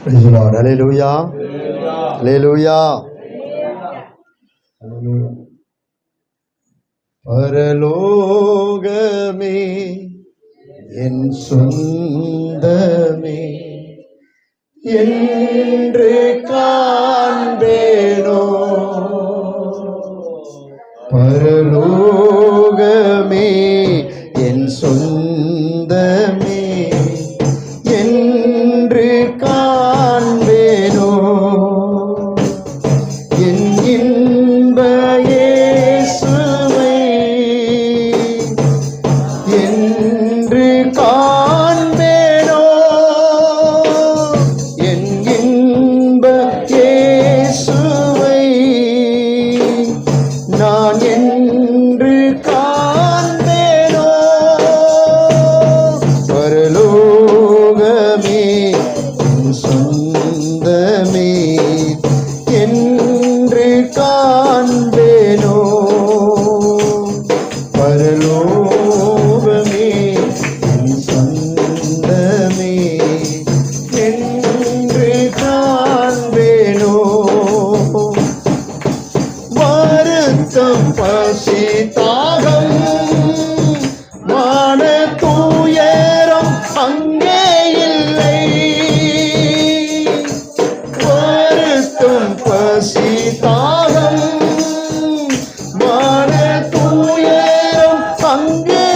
Praise the Lord. Hallelujah. Hallelujah. பரலோகமே என் சொந்தமே என்று காண்பேனோ, பரலோகமே என் சொந்தமே என்று காண்பேனோ, என் இன்ப இயேசுவை என்று காண்பேனோ, என் இன்ப இயேசுவை நான் என்று காண்பேனோ, பரலோகமே என் சொந்தமே என்று காண்பேனோ, பரலோகமே என் சொந்தமே என்று காண்பேனோ, வருத்தம் பசி தாகம் மான துயரம் அங்கே இல்லை, வருத்தம் பசி தாகம் மான துயரம் அங்கே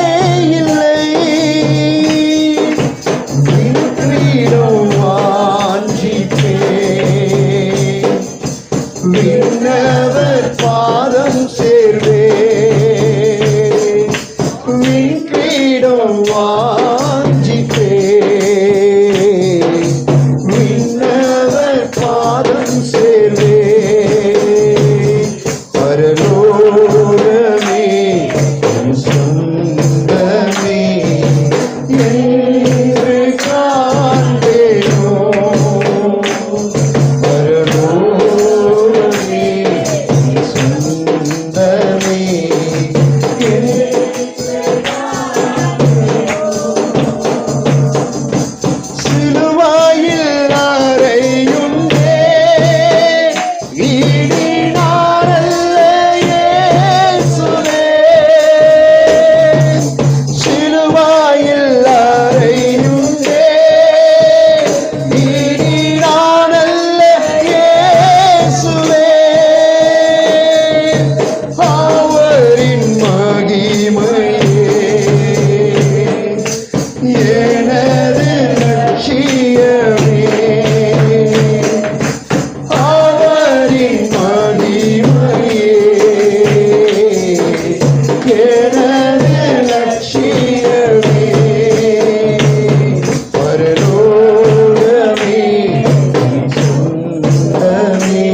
இல்லை, விண்கிரீடம் வாஞ்சிப்பேன், விண்ணவர் பாதம் சேர்வேன், விண்கிரீடம் வாஞ்சிப்பேன், விண்ணவர் பாதம் சேர்வேன், பரலோகமே என் சொந்தமே என்று காண்பேனோ, பரலோகமே என் சொந்தமே சிலுவையில் அறையுண்டே ஈடினாரல்ல இயேசுவே, சிலுவையில் அறையுண்டே ஈடினாரல்ல இயேசுவே, அவரின் மகிமையே எனது லட்சியமே, அவரின் மகிமையே எனது லட்சியமே, பரலோகமே என் சொந்தமே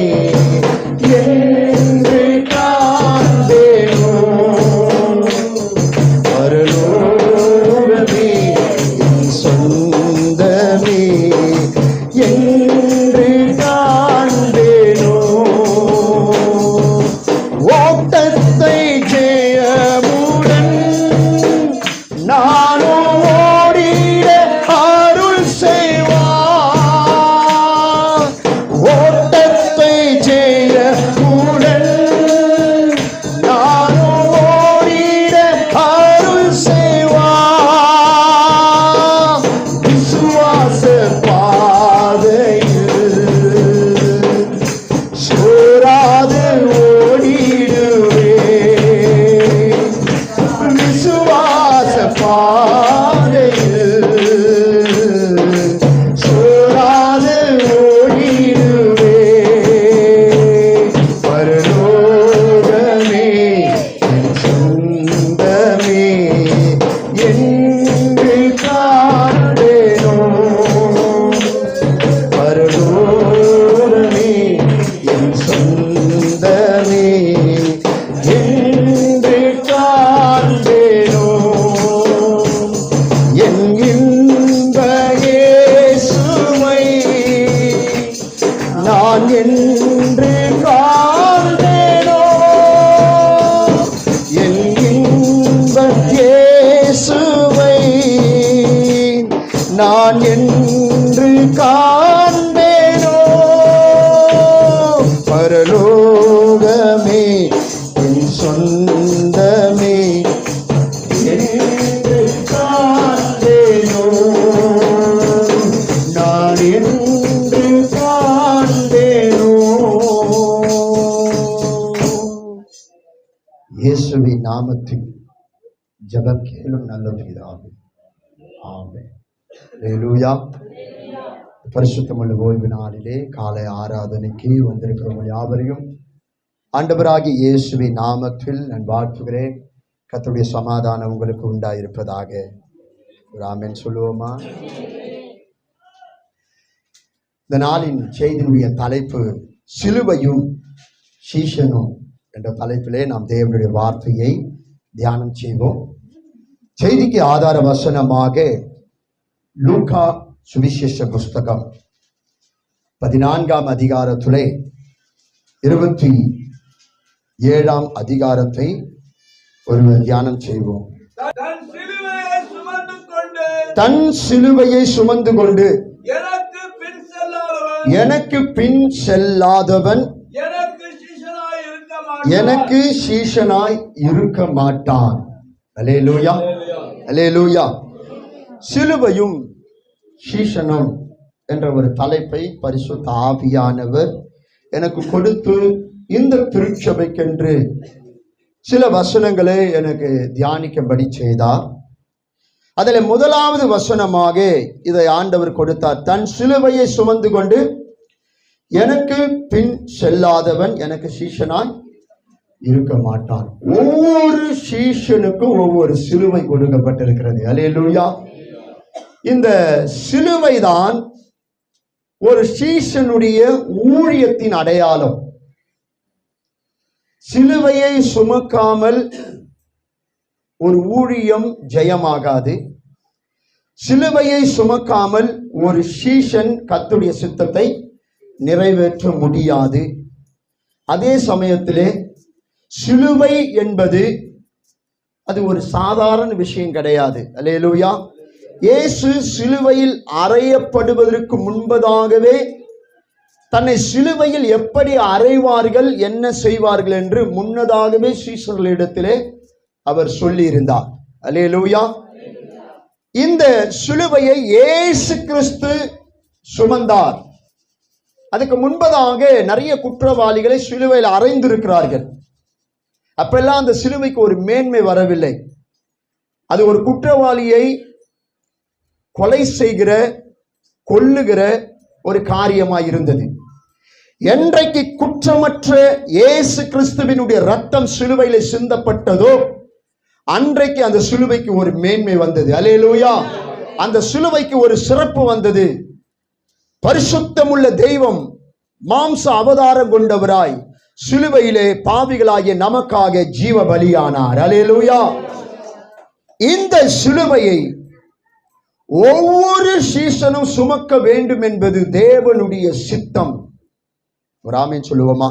என்று காண்பேனோ, பரலோகமே என் சொந்தமே என்று காண்பேனோ, ஓட்டத்தை ஜெயமுடன் நானும் ஓடிட அருள் செய்வார், ஓட்டத்தை ஜெயமுடன் நானும் ஓடிட அருள் செய்வார், விசுவாச பாதையில் சோராது ஓடிடுவேன், விசுவாச பாதையில் சோராது ஓடிடுவேன், பரலோகமே என் சொந்தமே என்று காண்பேனோ, பரலோகமே என் சொந்தமே என்று காண்பேனோ, என் இன்ப இயேசுவை நான் என்று காண்பேனோ, என் இன்ப இயேசுவை நான் என்று காண்பேனோ, இயேசுவின் நாமத்தில் ஜெபம் கேளும் நல்ல பிதாவே, ஆமென். அல்லேலூயா. பரிசுத்தமுள்ள ஓய்வு நாளிலே காலை ஆராதனைக்கு வந்திருக்கிறவங்க யாவரையும் ஆண்டவராகிய இயேசுவின் நாமத்தில் நான் வாழ்த்துகிறேன். கர்த்தருடைய சமாதானம் உங்களுக்கு உண்டாயிருப்பதாக. ஒரு ஆமென் சொல்லுவோமா? இந்த நாளின் செய்தியுடைய தலைப்பு சிலுவையும் சீஷனும் என்ற தலைப்பிலே நாம் தேவனுடைய வார்த்தையை தியானம் செய்வோம். செய்திக்கு ஆதார வசனமாக லூக்கா சுவிசேஷ புஸ்தகம் 14ஆம் அதிகாரத்திலே 27ஆம் அதிகாரத்தை ஒருவர் தியானம் செய்வோம். தன் சிலுவையை சுமந்து கொண்டு எனக்கு பின் செல்லாதவன் எனக்கு சீஷனாய் இருக்க மாட்டான். அல்லேலூயா, அல்லேலூயா. சிலுவையும் சீஷனும் என்ற ஒரு தலைப்பை பரிசுத்த ஆவியானவர் எனக்கு கொடுத்து இந்த திருச்சபைக்கென்று சில வசனங்களை எனக்கு தியானிக்கும்படி செய்தார். அதில் முதலாவது வசனமாக இதை ஆண்டவர் கொடுத்தார். தன் சிலுவையை சுமந்து கொண்டு எனக்கு பின் செல்லாதவன் எனக்கு சீஷனாய் இருக்க மாட்டான். ஒவ்வொரு சீஷனுக்கும் ஒவ்வொரு சிலுவை கொடுக்கப்பட்டிருக்கிறது. அல்லேலூயா. இந்த சிலுவை தான் ஒரு சீஷனுடைய ஊழியத்தின் அடையாளம். சிலுவையை சுமக்காமல் ஒரு ஊழியம் ஜெயமாகாது. சிலுவையை சுமக்காமல் ஒரு சீஷன் கர்த்தருடைய சித்தத்தை நிறைவேற்ற முடியாது. அதே சமயத்திலே சிலுவை என்பது அது ஒரு சாதாரண விஷயம் கிடையாது. அல்லேலூயா. இயேசு சிலுவையில் அறையப்படுவதற்கு முன்பதாகவே தன்னை சிலுவையில் எப்படி அறைவார்கள், என்ன செய்வார்கள் என்று முன்னதாகவே சீஷர்களிடத்திலே அவர் சொல்லியிருந்தார். அல்லேலூயா. இந்த சிலுவையை இயேசு கிறிஸ்து சுமந்தார். அதுக்கு முன்பதாக நிறைய குற்றவாளிகளை சிலுவையில் அறைந்திருக்கிறார்கள். அப்பெல்லாம் அந்த சிலுவைக்கு ஒரு மேன்மை வரவில்லை. அது ஒரு குற்றவாளியை கொலை செய்கிற, கொல்லுகிற ஒரு காரியமாய் இருந்தது. என்றைக்கு குற்றமற்ற இயேசு கிறிஸ்துவினுடைய ரத்தம் சிலுவையில சிந்தப்பட்டதோ அன்றைக்கு அந்த சிலுவைக்கு ஒரு மேன்மை வந்தது. அல்லேலூயா. அந்த சிலுவைக்கு ஒரு சிறப்பு வந்தது. பரிசுத்தமுள்ள தெய்வம் மாம்ச அவதாரம் கொண்டவராய் சிலுவையிலே பாவிகளாகிய நமக்காக ஜீவ பலியானார். அல்லேலூயா. இந்த சிலுவையை ஒவ்வொரு சீசனும் சுமக்க வேண்டும் என்பது தேவனுடைய சித்தம். ஒரு ஆமென் சொல்லுவோமா?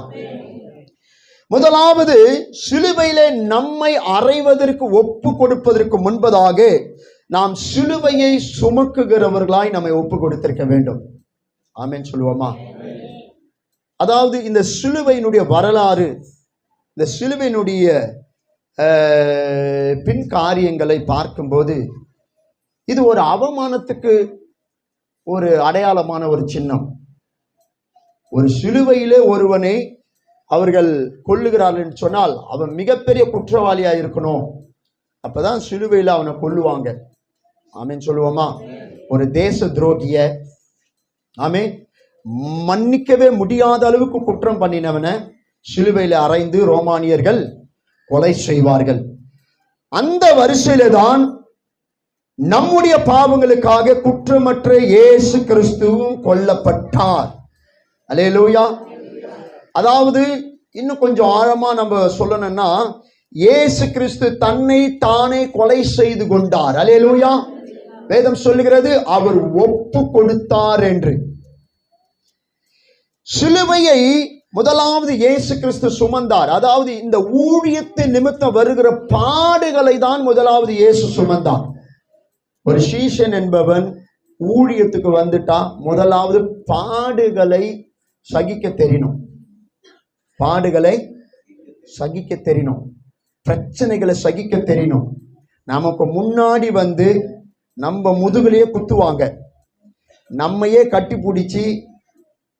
முதலாவது, சிலுவையிலே நம்மை அறைவதற்கு ஒப்பு கொடுப்பதற்கு முன்பதாக நாம் சிலுவையை சுமக்குகிறவர்களாய் நம்மை ஒப்பு கொடுத்திருக்க வேண்டும். ஆமென் சொல்லுவோமா? அதாவது இந்த சிலுவையினுடைய வரலாறு, இந்த சிலுவையினுடைய பின் காரியங்களை பார்க்கும்போது இது ஒரு அவமானத்துக்கு ஒரு அடையாளமான ஒரு சின்னம். ஒரு சிலுவையிலே ஒருவனை அவர்கள் கொல்லுகிறார்கள் என்று சொன்னால் அவன் மிகப்பெரிய குற்றவாளியா இருக்கணும். அப்பதான் சிலுவையில் அவனை கொல்லுவாங்க. ஆமென் சொல்லுவோமா? ஒரு தேச துரோகிய, ஆமென், மன்னிக்கவே முடியாத அளவுக்கு குற்றம் பண்ணினவனை சிலுவையில் அறைந்து ரோமானியர்கள் கொலை செய்வார்கள். அந்த வரிசையில தான் நம்முடைய பாவங்களுக்காக குற்றமற்ற இயேசு கிறிஸ்துவும் கொல்லப்பட்டார். அல்லேலூயா. அதாவது இன்னும் கொஞ்சம் ஆழமா நம்ம சொல்லணும்னா, இயேசு கிறிஸ்து தன்னை தானே கொலை செய்து கொண்டார். அல்லேலூயா. வேதம் சொல்லுகிறது அவர் ஒப்பு கொடுத்தார் என்று. சிலுவையை முதலாவது இயேசு கிறிஸ்து சுமந்தார். அதாவது இந்த ஊழியத்தின் நிமித்தம் வருகிற பாடுகளை தான் முதலாவது இயேசு சுமந்தார். ஒரு சீஷன் என்பவன் ஊழியத்துக்கு வந்துட்டா முதலாவது பாடுகளை சகிக்க தெரியணும். பாடுகளை சகிக்க தெரியணும். பிரச்சனைகளை சகிக்க தெரியணும். நமக்கு முன்னாடி வந்து நம்ம முதுகுலையே குத்துவாங்க, நம்மையே கட்டி பிடிச்சி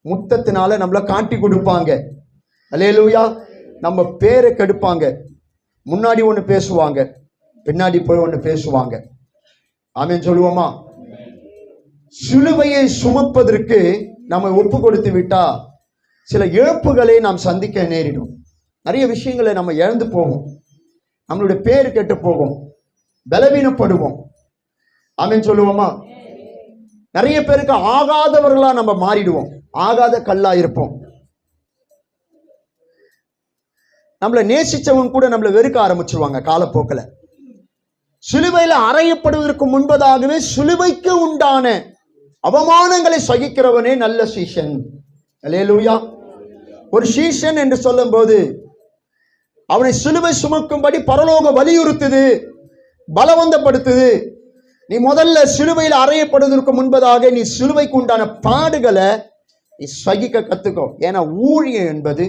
முத்தத்தினால நம்மளை காட்டி கொடுப்பாங்க. அல்லேலூயா. நம்ம பேரை கெடுப்பாங்க. முன்னாடி ஒன்று பேசுவாங்க, பின்னாடி போய் ஒன்று பேசுவாங்க. ஆமென் சொல்லுவோமா? சிலுவையை சுமப்பதற்கு நம்ம ஒப்பு கொடுத்து விட்டா சில இழப்புகளை நாம் சந்திக்க நேரிடும். நிறைய விஷயங்களை நம்ம இழந்து போவோம், நம்மளுடைய பேர் கெட்டு போகும், பலவீனப்படுவோம். ஆமென் சொல்லுவோமா? நிறைய பேருக்கு ஆகாதவர்களா நம்ம மாறிடுவோம், ஆகாத கல்லா இருப்போம். நம்மளை நேசிச்சவங்க கூட நம்மளை வெறுக்க ஆரம்பிச்சிருவாங்க காலப்போக்கில். சிலுவையில் அறையப்படுவதற்கு முன்பதாகவே சிலுவைக்கு உண்டான அவமானங்களை சகிக்கிறவனே நல்ல சீஷன். அல்லேலூயா. ஒரு சீஷன் என்று சொல்லும் போது அவனை சிலுவை சுமக்கும்படி பரலோகம் வலியுறுத்துது, பலவந்தப்படுத்துது. நீ முதல்ல சிலுவையில் அறையப்படுவதற்கு முன்பதாக நீ சிலுவைக்கு உண்டான பாடுகளை நீ சகிக்க கத்துக்கோ. ஏன்னா ஊழியம் என்பது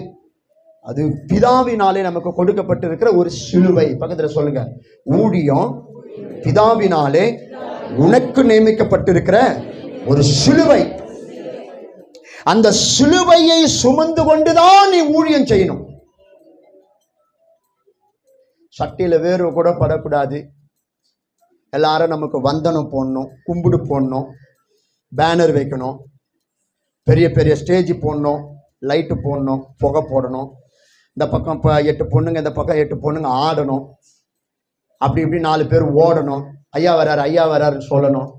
அது பிதாவினாலே நமக்கு கொடுக்கப்பட்டிருக்கிற ஒரு சிலுவை. பக்கத்துல சொல்லுங்க, ஊழியம் பிதாவினாலே உனக்கு நியமிக்கப்பட்டிருக்கிற ஒரு சிலுவை. அந்த சிலுவையை சுமந்து கொண்டுதான் நீ ஊழியம் செய்யணும். சட்டையில வேர்வை கூட படக்கூடாது. எல்லாரும் நமக்கு வந்தனம் போடணும், கும்பிடு போடணும், பேனர் வைக்கணும், பெரிய பெரிய ஸ்டேஜ் போடணும், லைட்டு போடணும், புகை போடணும். இந்த பக்கம் 8 பொண்ணுங்க, இந்த பக்கம் 8 பொண்ணுங்க ஆடணும். அப்படி இப்படி 4 பேர் ஓடணும், ஐயா வராரு ஐயா வராருன்னு சொல்லணும்.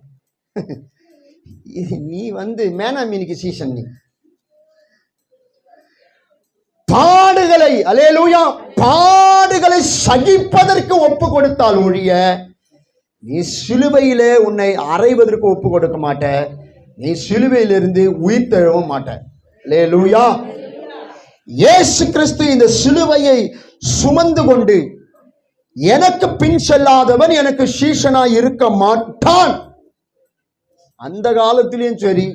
நீ மேனாமீனுக்கு சீசன். நீ பாடுகளை, அல்லேலூயா, பாடுகளை சகிப்பதற்கு ஒப்பு கொடுத்தால் ஒழிய நீ சிலுவையிலே உன்னை அறைவதற்கு ஒப்பு கொடுக்க மாட்ட. நீ சிலுவையிலிருந்து உயிர் தழவும் மாட்ட. அல்லேலூயா. இயேசு கிறிஸ்து இந்த சிலுவையை சுமந்து கொண்டு எனக்கு பின் செல்லாதவன் எனக்கு சீஷனாய் இருக்க மாட்டான். அந்த காலத்திலையும் சரி,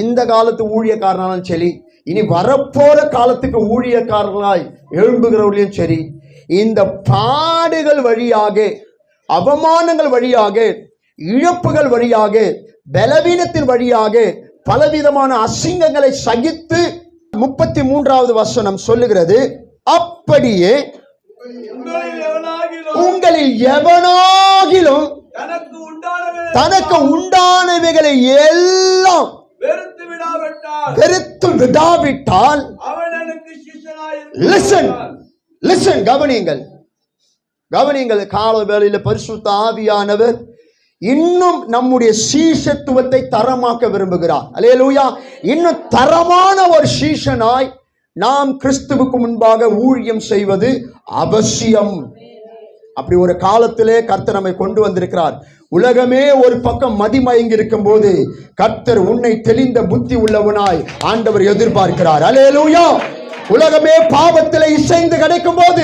இந்த காலத்து ஊழியக்காரனாலும் சரி, இனி வரப்போற காலத்துக்கு ஊழியக்காரர்களாய் எழும்புகிறவர்களையும் சரி, இந்த பாடுகள் வழியாக, அவமானங்கள் வழியாக, இழப்புகள் வழியாக, பலவீனத்தின் வழியாக பலவிதமான அசிங்கங்களை சகித்து 33வது வசனம் சொல்லுகிறது, அப்படியே உங்களில் எவனாகிலும் தனக்கு உண்டானவைகளை எல்லாம் வெறுத்து விடாவிட்டால், கவனியுங்கள், கால வேளையில பரிசுத்த ஆவியானவர் இன்னும் நம்முடைய சீஷத்துவத்தை தரமாக்க விரும்புகிறார். அல்லேலூயா. இன்னும் தரமான ஒரு சீஷனாய் நாம் கிறிஸ்துவுக்கு முன்பாக ஊழியம் செய்வது அவசியம். அப்படி ஒரு காலத்திலே கர்த்தர் நம்மை கொண்டு வந்திருக்கிறார். உலகமே ஒரு பக்கம் மதிமயங்கி இருக்கும் போது கர்த்தர் உன்னை தெளிந்த புத்தி உள்ளவனாய் ஆண்டவர் எதிர்பார்க்கிறார். அல்லேலூயா. உலகமே பாவத்திலே இசைந்து கிடைக்கும் போது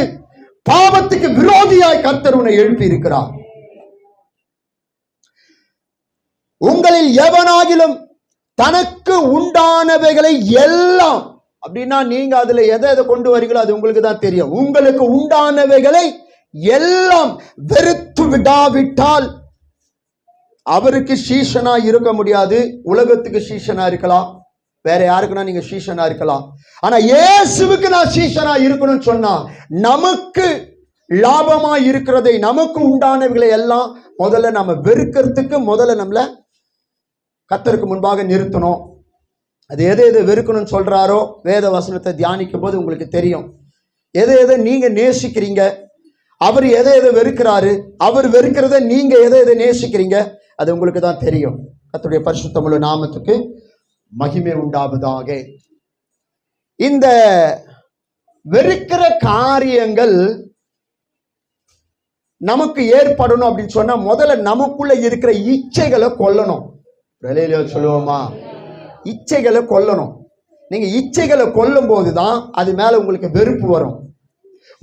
பாவத்துக்கு விரோதியாய் கர்த்தர் உன்னை எழுப்பி இருக்கிறார். உங்களில் எவனாகிலும் தனக்கு உண்டானவைகளை எல்லாம், அப்படின்னா நீங்க அதுல எதை கொண்டு வரீங்களோ அது உங்களுக்கு தான் தெரியும். உங்களுக்கு உண்டானவைகளை எல்லாம் வெறுத்து விடாவிட்டால் அவருக்கு சீஷனா இருக்க முடியாது. உலகத்துக்கு சீஷனா இருக்கலாம், வேற யாருக்குன்னா நீங்க சீஷனா இருக்கலாம். ஆனா இயேசுவுக்கு நான் சீஷனா இருக்கணும்னு சொன்னா நமக்கு லாபமா இருக்கிறதை, நமக்கு உண்டானவைகளை எல்லாம் முதல்ல நம்ம வெறுக்கிறதுக்கு முதல்ல நம்மள கர்த்தருக்கு முன்பாக நிறுத்தணும். அது எதை வெறுக்கணும்னு சொல்றாரோ வேத வசனத்தை தியானிக்கும் போது உங்களுக்கு தெரியும். எதை நீங்க நேசிக்கிறீங்க, அவர் எதை வெறுக்கிறாரு, அவர் வெறுக்கிறத நீங்க எதை நேசிக்கிறீங்க, அது உங்களுக்கு தான் தெரியும். கர்த்தருடைய பரிசுத்தமுள்ள நாமத்துக்கு மகிமை உண்டாவதாக. இந்த வெறுக்கிற காரியங்கள் நமக்கு ஏற்படணும் அப்படின்னு சொன்னா முதல்ல நமக்குள்ள இருக்கிற இச்சைகளை கொல்லணும். சொல்லுவோமா? இச்சைகளை கொல்லணும். நீங்க இச்சைகளை கொல்லும் போதுதான் அது மேல உங்களுக்கு வெறுப்பு வரும்.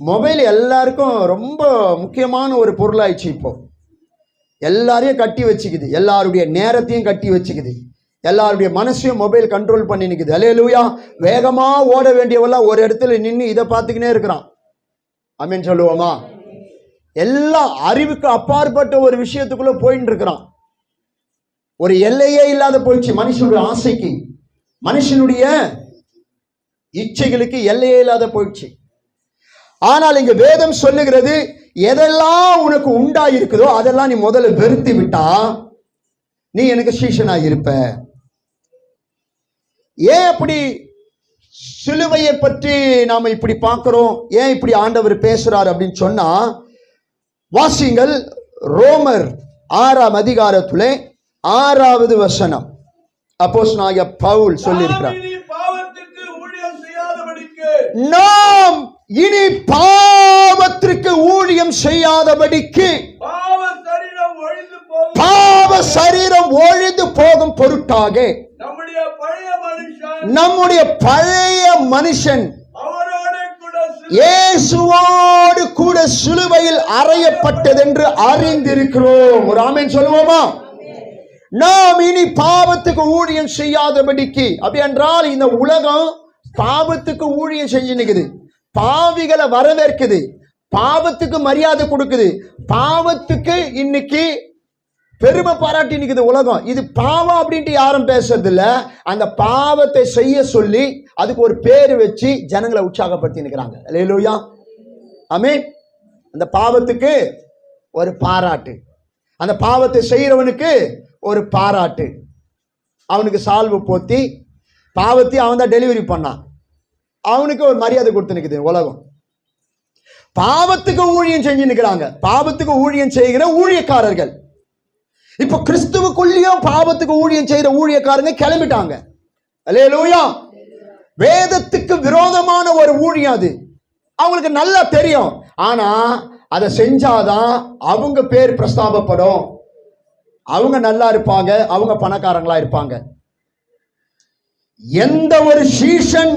மொபைல் எல்லாருக்கும் ரொம்ப முக்கியமான ஒரு பொருளாயிடுச்சு. இப்போ எல்லாரையும் கட்டி வச்சுக்குது, எல்லாருடைய நேரத்தையும் கட்டி வச்சுக்குது, எல்லாருடைய மனசையும் மொபைல் கண்ட்ரோல் பண்ணி நிற்குது. அல்லேலூயா. வேகமா ஓட வேண்டியவெல்லாம் ஒரு இடத்துல நின்று இதை பார்த்துக்கினே இருக்கிறான். ஆமென் சொல்லுவோமா? எல்லாம் அறிவுக்கு அப்பாற்பட்ட ஒரு விஷயத்துக்குள்ள போயிட்டு இருக்கிறான். ஒரு எல்லையே இல்லாத போயிடுச்சு மனுஷனுடைய ஆசைக்கு, மனுஷனுடைய இச்சைகளுக்கு எல்லையே இல்லாத போயிடுச்சு. ஆனால் இங்க வேதம் சொல்லுகிறது, எதெல்லாம் உனக்கு உண்டாயிருக்குதோ அதெல்லாம் நீ முதல்ல வெறுத்து விட்டா நீ எனக்கு சீஷனா இருப்ப. ஏன் அப்படி சிலுவையை பற்றி நாம இப்படி பார்க்கிறோம், ஏன் இப்படி ஆண்டவர் பேசுறார் அப்படின்னு சொன்னா, வாசிங்கள் ரோமர் 6ஆம் அதிகாரத்திலே 6வது வசனம். அப்போஸ்தலனாகிய பவுல் சொல்லியிருக்கிறார், நாம் இனி பாவத்திற்கு ஊழியம் செய்யாதபடிக்கு பாவ சரீரம் ஒழிந்து போகும் பொருட்டாக நம்முடைய பழைய மனுஷன் இயேசுவோடு கூட சிலுவையில் அறையப்பட்டது என்று அறிந்திருக்கிறோம். ஒரு ஆமென் சொல்லுவோமா? நாம் இனி பாவத்துக்கு ஊழியம் செய்யாதபடிக்கு. அப்படி என்றால் இந்த உலகம் பாவத்துக்கு ஊழியம் செஞ்சு நிக்குது, பாவிகளை வரவேற்குது, பாவத்துக்கு மரியாதை கொடுக்குது, பாவத்துக்கு இன்னைக்கு பெருமை பாராட்டி நிக்குது உலகம். இது பாவம் அப்படின்ட்டு யாரும் பேசுறது இல்ல. அந்த பாவத்தை செய்ய சொல்லி அதுக்கு ஒரு பேரு வச்சு ஜனங்களை உற்சாகப்படுத்தி நிற்கிறாங்க. அல்லேலூயா, ஆமென். அந்த பாவத்துக்கு ஒரு பாராட்டு, அந்த பாவத்தை செய்யறவனுக்கு ஒரு பாராட்டு, அவனுக்கு சால்வு போத்தி பாவத்தை அவன் தான் டெலிவரி பண்ணான், அவனுக்கு ஒரு மரியாதை கொடுத்து நிற்குது உலகம். பாவத்துக்கு ஊழியம் செஞ்சு நிற்கிறாங்க, பாவத்துக்கு ஊழியம் செய்கிற ஊழியக்காரர்கள். இப்ப கிறிஸ்துவுக்குள்ளேயும் பாவத்துக்கு ஊழியம் செய்யற ஊழியக்காரங்க கிளம்பிட்டாங்க. அல்லேலூயா. வேதத்துக்கு விரோதமான ஒரு ஊழியம் அது, அவங்களுக்கு நல்லா தெரியும். ஆனா அதை செஞ்சாதான் அவங்க பேர் பிரஸ்தாபப்படும், அவங்க நல்லா இருப்பாங்க, அவங்க பணக்காரங்களா இருப்பாங்க. எந்த ஒரு சீஷன்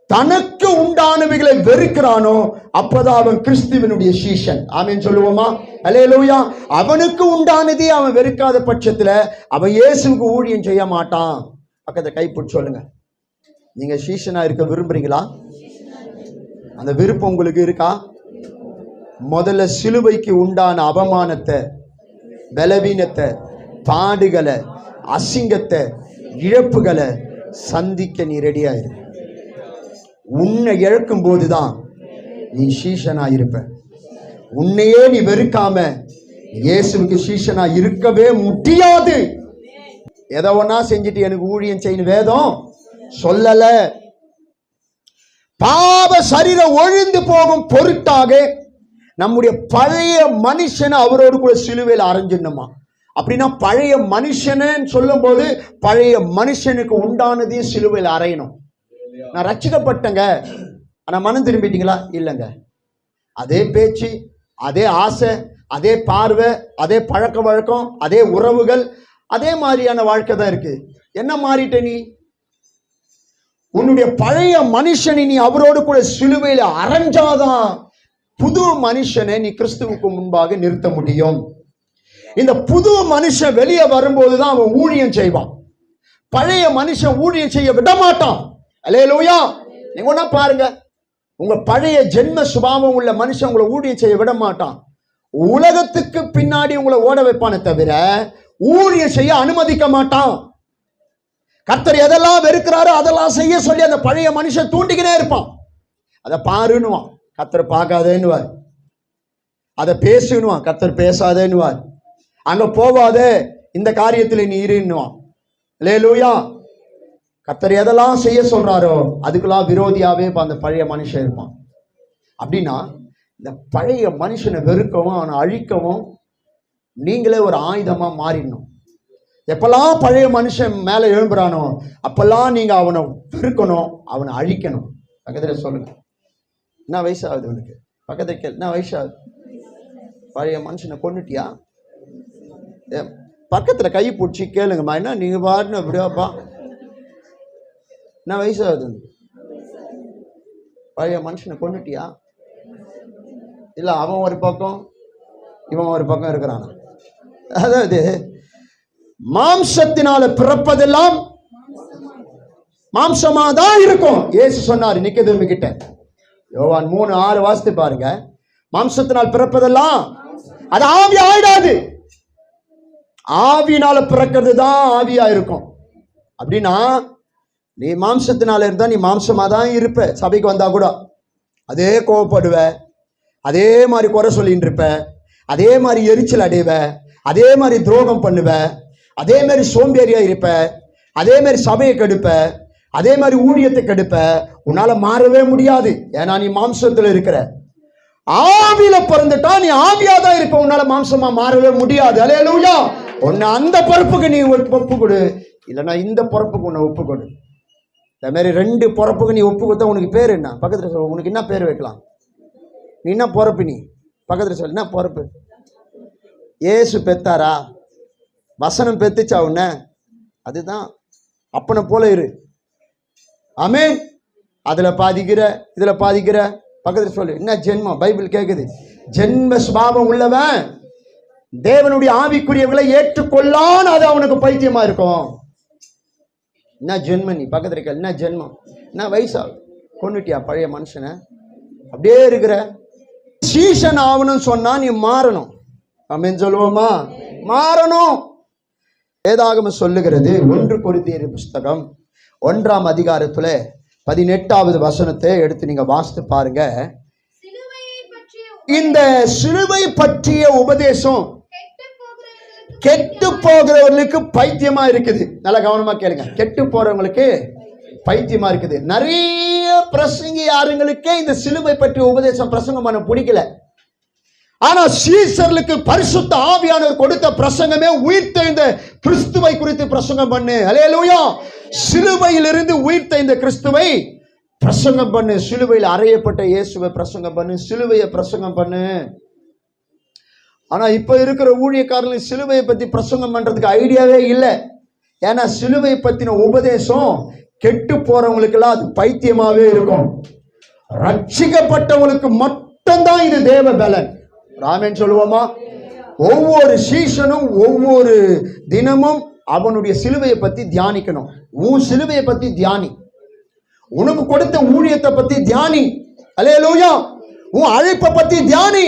தனக்கு உண்டானவைகளை வெறுக்கிறானோ அப்பதான் அவன் கிறிஸ்துவனுடைய சீஷன். ஆமென் சொல்லுவோமா? அல்லேலூயா. அவனுக்கு உண்டானதே அவன் வெறுக்காத பட்சத்துல அவன் இயேசுவுக்கு ஊழியம் செய்ய மாட்டான். பக்கத்தை கைப்பிடிச்சு சொல்லுங்க, நீங்க சீஷனா இருக்க விரும்புறீங்களா? அந்த விருப்பம் உங்களுக்கு இருக்கா? முதல்ல சிலுவைக்கு உண்டான அவமானத்தை, பலவீனத்தை, பாடுகளை, அசிங்கத்தை, இழப்புகளை சந்திக்க நீ ரெடியா இரு. உன்னை இழக்கும் போதுதான் நீ சீஷனா இருப்ப. உன்னையே நீ வெறுக்காம இயேசுவுக்கு சீஷனா இருக்கவே முடியாது. எதை ஒன்னா செஞ்சுட்டு எனக்கு ஊழியம் செய்யணும் வேதம் சொல்லல. பாவ சரீரம் ஒழிந்து போகும் பொருட்டாக நம்முடைய பழைய மனுஷனை அவரோடு கூட சிலுவையில் அரைஞ்சிடணுமா. அப்படின்னா பழைய மனுஷன்னு சொல்லும் போது பழைய மனுஷனுக்கு உண்டானதையும் சிலுவையில் அறையணும். நான் ரட்சிக்கப்பட்டங்க, ஆனா மனம் திரும்பிட்டீங்களா? இல்லைங்க. அதே பேச்சு, அதே ஆசை, அதே பார்வை, அதே பழக்க வழக்கம், அதே உறவுகள், அதே மாதிரியான வாழ்க்கை தான் இருக்கு. என்ன மாறிட்ட நீ? உன்னுடைய பழைய மனுஷனை நீ அவரோடு கூட சிலுவையில் அரைஞ்சாதான் புது மனுஷனை நீ கிறிஸ்துவுக்கு முன்பாக நிறுத்த முடியும். இந்த புது மனுஷன் வெளியே வரும்போதுதான் அவன் ஊழியம் செய்வான். பழைய மனுஷன் ஊழியம் செய்ய விட மாட்டான். அல்லேலூயா. நீங்க ஒண்ணா பாருங்க, உங்க பழைய ஜென்ம சுபாவம் உள்ள மனுஷன் உங்களை ஊழியம் செய்ய விட மாட்டான். உலகத்துக்கு பின்னாடி உங்களை ஓட வைப்பானே தவிர ஊழியம் செய்ய அனுமதிக்க மாட்டான். கர்த்தர் எதெல்லாம் வெறுக்கிறாரோ அதெல்லாம் செய்ய சொல்லி அந்த பழைய மனுஷன் தூண்டிக்கினே இருப்பான். அதை பாருன்னுவான், கர்த்தர் பார்க்காதேன்னுவார். அதை பேசுன்னுவான், கர்த்தர் பேசாதேன்னுவார். அங்க போவாதே, இந்த காரியத்தில் நீ இருன்னுவான். அல்லேலூயா. கர்த்தர் எதெல்லாம் செய்ய சொல்றாரோ அதுக்கெல்லாம் விரோதியாவே அந்த பழைய மனுஷன் இருப்பான். அப்படின்னா இந்த பழைய மனுஷனை வெறுக்கவும் அவனை அழிக்கவும் நீங்களே ஒரு ஆயுதமா மாறிடணும். எப்பெல்லாம் பழைய மனுஷன் மேல எழும்புறானோ அப்பெல்லாம் நீங்க அவனை வெறுக்கணும், அவனை அழிக்கணும். பக்கத்துல சொல்லுங்க, என்ன வயசாகுது உனக்கு? பக்கத்துல கேள், என்ன வயசாகுது? பழைய மனுஷனை கொண்டுட்டியா? பக்கத்துல கை பிடிச்சி கேளுங்கம்மா, என்ன நீங்க பாருன்னு அப்படியாப்பா, என்ன வயசாகுது? பழைய மனுஷனை கொண்டுட்டியா? இல்ல அவன் ஒரு பக்கம் இவன் ஒரு பக்கம் இருக்கிறானா? அதாவது மாம்சத்தினால பிறப்பதெல்லாம் மாம்சமாதான் இருக்கும். இயேசு சொன்னார் நிக்கதேமு கிட்ட, யோவான் 3:6 வாசித்து பாருங்க. மாம்சத்தினால் பிறப்பதெல்லாம் அது ஆவி ஆயிடாது, ஆவியினால பிறக்கிறது தான் ஆவியா இருக்கும். அப்படின்னா நீ மாம்சத்தினால இருந்தா நீ மாம்சமா தான் இருப்ப. சபைக்கு வந்தா கூட அதே கோவப்படுவ, அதே மாதிரி குறை சொல்லிட்டு இருப்ப, அதே மாதிரி எரிச்சல் அடைவ, அதே மாதிரி துரோகம் பண்ணுவ, அதே மாதிரி சோம்பேறியா இருப்ப, அதே மாதிரி சபையை கெடுப்ப, அதே மாதிரி ஊழியத்தை கெடுப்ப. உன்னால மாறவே முடியாது. ஏன்னா நீ மாம்சத்துல இருக்கிற. ஆவியில பிறந்துட்டா நீ ஆவியா தான் இருப்ப. உன்னால மாம்சமா மாறவே முடியாது. அல்லேலூயா. உன்னை அந்த பொறுப்புக்கு நீ ஒப்பு கொடு, இல்லைன்னா இந்த பொறுப்புக்கு உன்னை ஒப்பு கொடு. இந்த மாதிரி 2 பொறுப்புக்கு நீ ஒப்பு கொடுத்தா உனக்கு பேர் என்ன? பக்கத்துல சொல்ல, உனக்கு என்ன பேர் வைக்கலாம்? நீ என்ன பொறுப்பு? நீ பக்கத்துல சொல்ல, என்ன பொறுப்பு? ஏசு பெத்தாரா? வசனம் பெத்துச்சா உன்ன? அதுதான். அப்பனை போல இரு. ஆமென். அதுல பாதிக்கிற, இதுல பாதிக்கிற. பக்கத்துல சொல்லு, என்ன ஜென்மம்? பைபிள் கேக்குது, ஜென்ம சுபாவம் உள்ளவன் தேவனுடைய ஆவிக்குரியவர்களை ஏற்றுக்கொள்ளான். அது அவனுக்கு பைத்தியமா இருக்கும். என்ன ஜென்மம்? நீ பக்கத்துல இருக்க, என்ன ஜென்மம்? என்ன வயசாகும்? கொண்டுட்டியா பழைய மனுஷனை? அப்படியே இருக்கிற. சீசன் ஆகணும்னு சொன்னா நீ மாறணும். ஆமென் சொல்லுவோமா? மாறணும். வேதாகமம் சொல்லுகிறது, 1 கொரிந்தியர் புஸ்தகம் 1ஆம் அதிகாரத்துல 18வது வசனத்தை எடுத்து நீங்க வாசித்து பாருங்க. இந்த சிலுவை பற்றிய உபதேசம் கெட்டு போகிறவர்களுக்கு பைத்தியமா இருக்குது. நல்லா கவனமா கேளுங்க. கெட்டு போறவங்களுக்கு பைத்தியமா இருக்குது. நிறைய பிரசங்கியாருங்களுக்கே இந்த சிலுவை பற்றிய உபதேசம் பிரசங்கம் பண்ண பிடிக்கல. ஆனா சீசர்களுக்கு பரிசுத்த ஆவியானவர் கொடுத்த பிரசங்கமே உயிர்த்தெழுந்த கிறிஸ்துவை குறித்து பிரசங்கம் பண்ணு. அல்லேலூயா. சிலுவையிலிருந்து உயிர்த்தெழுந்த கிறிஸ்துவை பிரசங்கம் பண்ணு. சிலுவையில் அறையப்பட்ட இயேசுவை பிரசங்கம் பண்ணு. சிலுவையை பிரசங்கம் பண்ணு. ஆனா இப்ப இருக்கிற ஊழியக்காரர்கள் சிலுவையை பத்தி பிரசங்கம் பண்றதுக்கு ஐடியாவே இல்லை. ஏன்னா சிலுவை பத்தின உபதேசம் கெட்டு போறவங்களுக்கு எல்லாம் அது பைத்தியமாவே இருக்கும். ரட்சிக்கப்பட்டவங்களுக்கு மட்டும்தான் இது தேவ பலன். ஆமென் சொல்லுவோமா? ஒவ்வொரு சீசனும் ஒவ்வொரு தினமும் அவனுடைய சிலுவையை பத்தி தியானிக்கணும். உன் சிலுவையை பத்தி தியானி. உனக்கு கொடுத்த ஊழியத்தை பத்தி தியானி. அல்லேலூயா. உன் அழைப்பை பத்தி தியானி.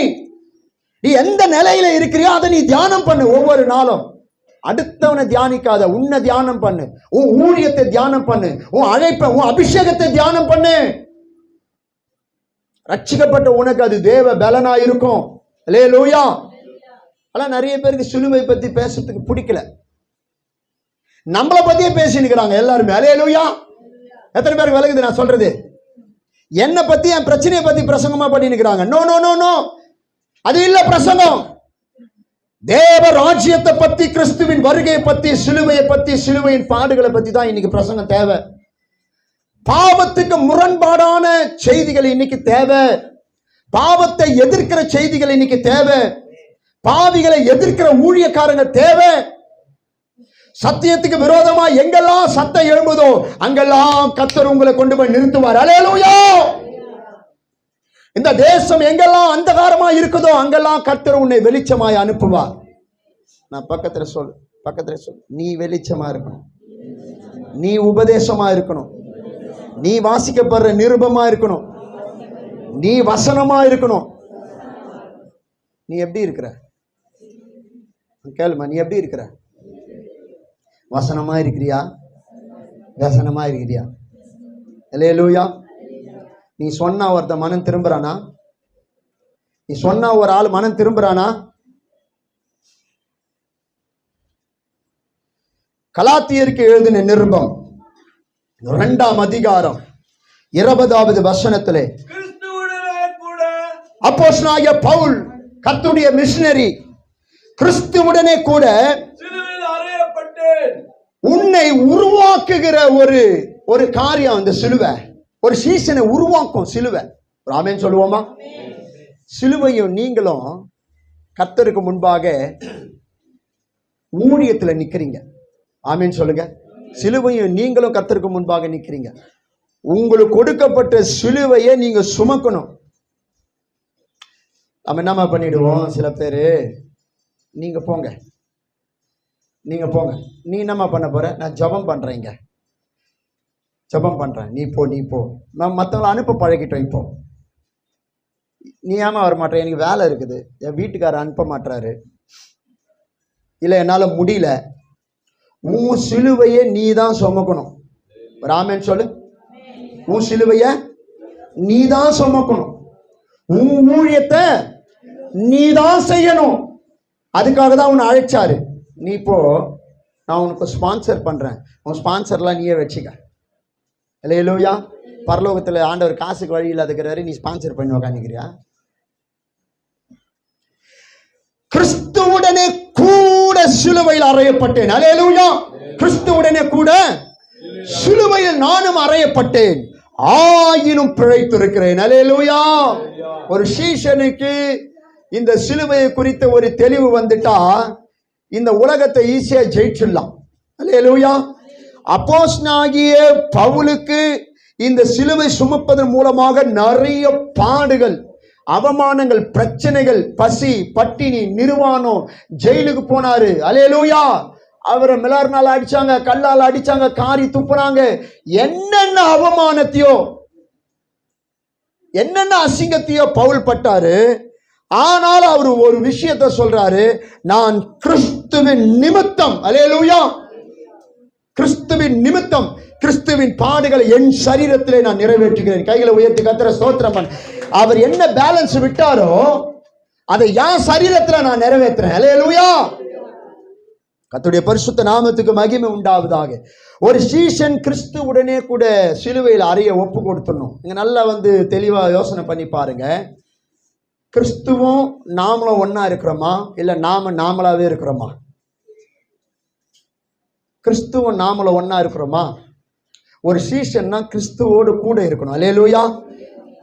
நீ எந்த நிலையில இருக்கிறியோ அதை நீ தியானம் பண்ணு. ஒவ்வொரு நாளும் அடுத்தவனை தியானிக்காத, உன்னை தியானம் பண்ணு. உன் ஊழியத்தை தியானம் பண்ணு. உன் அழைப்பை, உன் அபிஷேகத்தை தியானம் பண்ணு. ரட்சிக்கப்பட்ட உனக்கு அது தேவ பலனா இருக்கும். அல்லேலூயா. ஆனா நிறைய பேருக்கு சிலுவை பத்தி பேசுறதுக்கு பிடிக்கல. நம்மளை பத்தியே பேசினுக்கிறாங்க எல்லாருமே. அல்லேலூயா. எத்தனை பேருக்கு விலகுது நான் சொல்றது? என்னை பத்தி, என் பிரச்சனையை பத்தி பிரசங்கமா பண்ணினுக்கிறாங்க. நோ நோ நோ நோ, அது இல்ல பிரசங்கம். தேவ ராஜ்யத்தை பத்தி, கிறிஸ்துவின் வருகையை பத்தி, சிலுவையை பத்தி, சிலுவையின் பாடுகளை பத்தி தான் இன்னைக்கு பிரசங்கம் தேவை. பாவத்துக்கு முரண்பாடான செய்திகள் இன்னைக்கு தேவை. பாவத்தை எதிர்க்கிற செய்திகள் இன்னைக்கு தேவை. பாவிகளை எதிர்க்கிற ஊழியக்காரங்க தேவை. சத்தியத்துக்கு விரோதமா எங்கெல்லாம் சத்தம் எழும்புதோ அங்கெல்லாம் கர்த்தர் உங்களை கொண்டு போய் நிறுத்துவார். அல்லேலூயா. இந்த தேசம் எங்கெல்லாம் அந்தகாரமா இருக்குதோ அங்கெல்லாம் கர்த்தர் உன்னை வெளிச்சமாய் அனுப்புவார். நான் பக்கத்துல சொல், நீ வெளிச்சமா இருக்கணும். நீ உபதேசமா இருக்கணும். நீ வாசிக்கப்படுற நிருபமா இருக்கணும். நீ வசனமா இருக்கணும். நீ எப்படி இருக்கிற? கேளுமா, நீ எப்படி இருக்கிற? வசனமா இருக்கிறியா? வசனமா இருக்கிறியா? அல்லேலூயா. நீ சொன்னா ஒருத்த மனம் திரும்புறானா? நீ சொன்னா ஒரு ஆள் மனம் திரும்புறானா? கலாத்தியருக்கு எழுதின நிருபம் 2ஆம் அதிகாரம் 20வது வசனத்திலே அப்போஸ்தலனாகிய பவுல், கர்த்தருடைய மிஷனரி, கிறிஸ்துவுடனே கூட உன்னை உருவாக்குகிற ஒரு காரியம் இந்த சிலுவை. ஒரு சீசனை உருவாக்கும் சிலுவை. ஆமென் சொல்லுவோமா? சிலுவையும் நீங்களும் கர்த்தருக்கு முன்பாக ஊழியத்துல நிக்கிறீங்க. ஆமென் சொல்லுங்க. சிலுவையும் நீங்களும் கர்த்தருக்கு முன்பாக நிக்கிறீங்க. உங்களுக்கு கொடுக்கப்பட்ட சிலுவையை நீங்க சுமக்கணும். நம்ம என்னமா பண்ணிடுவோம்? சில பேரு, நீங்க போங்க, நீ என்னம்மா பண்ண போற? நான் ஜெபம் பண்றேங்க, ஜெபம் பண்றேன், நீ போ. நான் மற்றவங்களை அனுப்ப பழகிட்டோம். இப்போ நீ ஏமா வர மாட்டேன்? எனக்கு வேலை இருக்குது, என் வீட்டுக்காரர் அனுப்ப மாட்டாரு, இல்லை என்னால் முடியல. உன் சிலுவையை நீ தான் சுமக்கணும். ராமன் சொல்லு, உன் சிலுவையை நீ தான் சுமக்கணும். உன் ஊழியத்தை நீதான் செய்யணும். அதுக்காக தான் உன்னை அழைச்சாரு. நீ இப்போ நான் உனக்கு ஸ்பான்சர் பண்றேன், உன் ஸ்பான்சர்லாம் நீயே வச்சுக்க. அல்லேலூயா. பரலோகத்தில் ஆண்டவர் காசுக்கு வழி இல்லாதக்கிறாரு, நீ ஸ்பான்சர் பண்ணி உக்காந்துக்கிறியா? கிறிஸ்துவுடனே கூட சிலுவையில் அறையப்பட்டேன். அல்லேலூயா. கிறிஸ்துவுடனே கூட சிலுவையில் நானும் அறையப்பட்டேன், ஆயினும் பிழைத்திருக்கிறேன். அல்லேலூயா. ஒரு சீஷனுக்கு இந்த சிலுவையை குறித்த ஒரு தெளிவு வந்துட்டா இந்த உலகத்தை ஈஸியா ஜெயிச்சிடலாம். அல்லேலூயா. அப்போஸ்தலனாகிய பவுலுக்கு இந்த சிலுவை சுமப்பதன் மூலமாக நிறைய பாடுகள், அவமானங்கள், பிரச்சனைகள், பசி, பட்டினி, நிர்வாணம், ஜெயிலுக்கு போனாரு. அல்லேலூயா. அவரை மிலார்னால அடிச்சாங்க, கல்லால் அடிச்சாங்க, காரி துப்புனாங்க. என்னென்ன அவமானத்தையோ என்னென்ன அசிங்கத்தையோ பவுல் பட்டாரு. ஆனால் அவர் ஒரு விஷயத்தை சொல்றாரு, நான் கிறிஸ்துவின் நிமித்தம், அல்லேலூயா, கிறிஸ்துவின் நிமித்தம் கிறிஸ்துவின் பாடுகளை என் சரீரத்திலே நான் நிறைவேற்றுகிறேன். கைகளை உயர்த்தி கர்த்தரை ஸ்தோத்திரம் பண்ண. அவர் என்ன பேலன்ஸ் விட்டாரோ அதை என் சரீரத்துல நான் நிறைவேற்றுறேன். அல்லேலூயா. கர்த்தருடைய பரிசுத்த நாமத்துக்கு மகிமை உண்டாவதாக. ஒரு சீஷன் கிறிஸ்துவுடனே கூட சிலுவையில் அறைய ஒப்பு கொடுத்துடணும். நீங்க நல்லா தெளிவா யோசனை பண்ணி பாருங்க. கிறிஸ்துவும் நாமளும் ஒன்னா இருக்கிறோமா, இல்ல நாமளாவே இருக்கிறோமா? கிறிஸ்துவும் நாமளும் ஒன்னா இருக்கிறோமா? ஒரு சீஷன்னா கிறிஸ்துவோடு கூட இருக்கணும். அல்லேலூயா.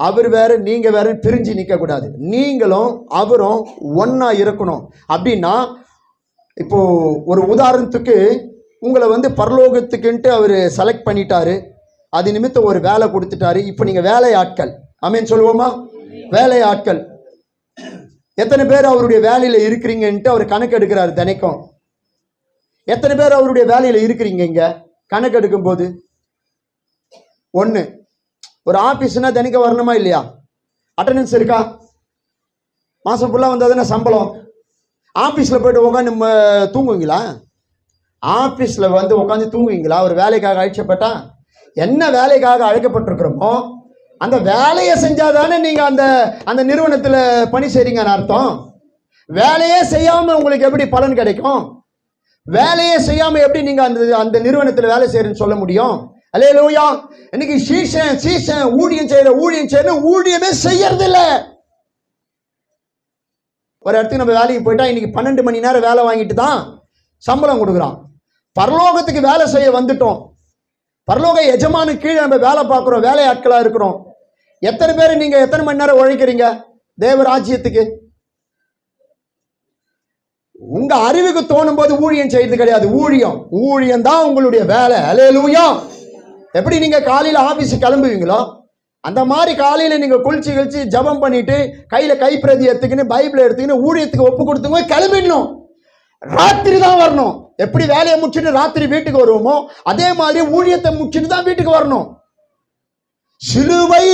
அவர் வேற நீங்க வேற பிரிஞ்சு நிக்க கூடாது. நீங்களும் அவரும் ஒன்னா இருக்கணும். அப்படின்னா இப்போ ஒரு உதாரணத்துக்கு உங்களை பரலோகத்துக்குன்ட்டு அவர் செலக்ட் பண்ணிட்டாரு, அது நிமித்தம் ஒரு வேலை கொடுத்துட்டாரு. இப்போ நீங்க வேலையாட்கள். ஆமென் சொல்லுவோமா? வேலையாட்கள். எத்தனை பேர் அவருடைய வேலையில இருக்கிறீங்கன்ட்டு அவர் கணக்கு எடுக்கிறாரு தினைக்கும். எத்தனை பேர் அவருடைய வேலையில இருக்கிறீங்க? இங்க கணக்கு எடுக்கும் போது ஒண்ணு, ஒரு ஆபீஸ்னா தினைக்க வரணுமா இல்லையா? அட்டண்டன்ஸ் இருக்கா? மாசம் ஃபுல்லா வந்ததுன்னா சம்பளம். ஆபீஸ்ல போயிட்டு உட்காந்து தூங்குவீங்களா? ஆபீஸ்ல உட்காந்து தூங்குவீங்களா? ஒரு வேலைக்காக அழைக்கப்பட்டா என்ன வேலைக்காக அழைக்கப்பட்டிருக்கிறோமோ அந்த வேலையை செஞ்சாதானே நீங்க அந்த நிறுவனத்துல பணி செய்றீங்கன்னு அர்த்தம். வேலையே செய்யாம உங்களுக்கு எப்படி பலன் கிடைக்கும்? வேலையே செய்யாம எப்படி நீங்க அந்த நிறுவனத்துல வேலை செய்யறன்னு சொல்ல முடியும்? அல்லேலூயா. இன்னைக்கு சீசன் ஊழியம் செய்யற ஊழியமே செய்யறது இல்ல. ஒரு இடத்துக்கு நம்ம வேலைக்கு போயிட்டா இன்னைக்கு 12 மணி நேரம் வேலை வாங்கிட்டு தான் சம்பளம் கொடுக்குறான். பரலோகத்துக்கு வேலை செய்ய வந்துட்டோம். பரலோக எஜமானு கீழே நம்ம வேலை பார்க்குறோம், வேலையாட்களா இருக்கிறோம். எத்தனை பேர் நீங்க எத்தனை மணி நேரம் உழைக்கிறீங்க தேவராஜ்யத்துக்கு? உங்க அறிவுக்கு தோணும் போது ஊழியம் செய்யறது கிடையாது. ஊழியம் தான் உங்களுடைய வேலை. அல்லேலூயா. எப்படி நீங்க காலையில ஆபீஸ் கிளம்புவீங்களோ அந்த மாதிரி காலையில நீங்க குளிச்சு ஜபம் பண்ணிட்டு கையில கைப்பிரதி எடுத்துக்கின்னு பைபிள் எடுத்துக்கின்னு ஊழியத்துக்கு ஒப்பு கொடுத்துங்க கிளம்பிடணும். ராத்திரி தான் வரணும். எப்படி வேலையை முடிச்சுட்டு ராத்திரி வீட்டுக்கு வருவோமோ அதே மாதிரி ஊழியத்தை முடிச்சுட்டு தான் வீட்டுக்கு வரணும். சிலுவை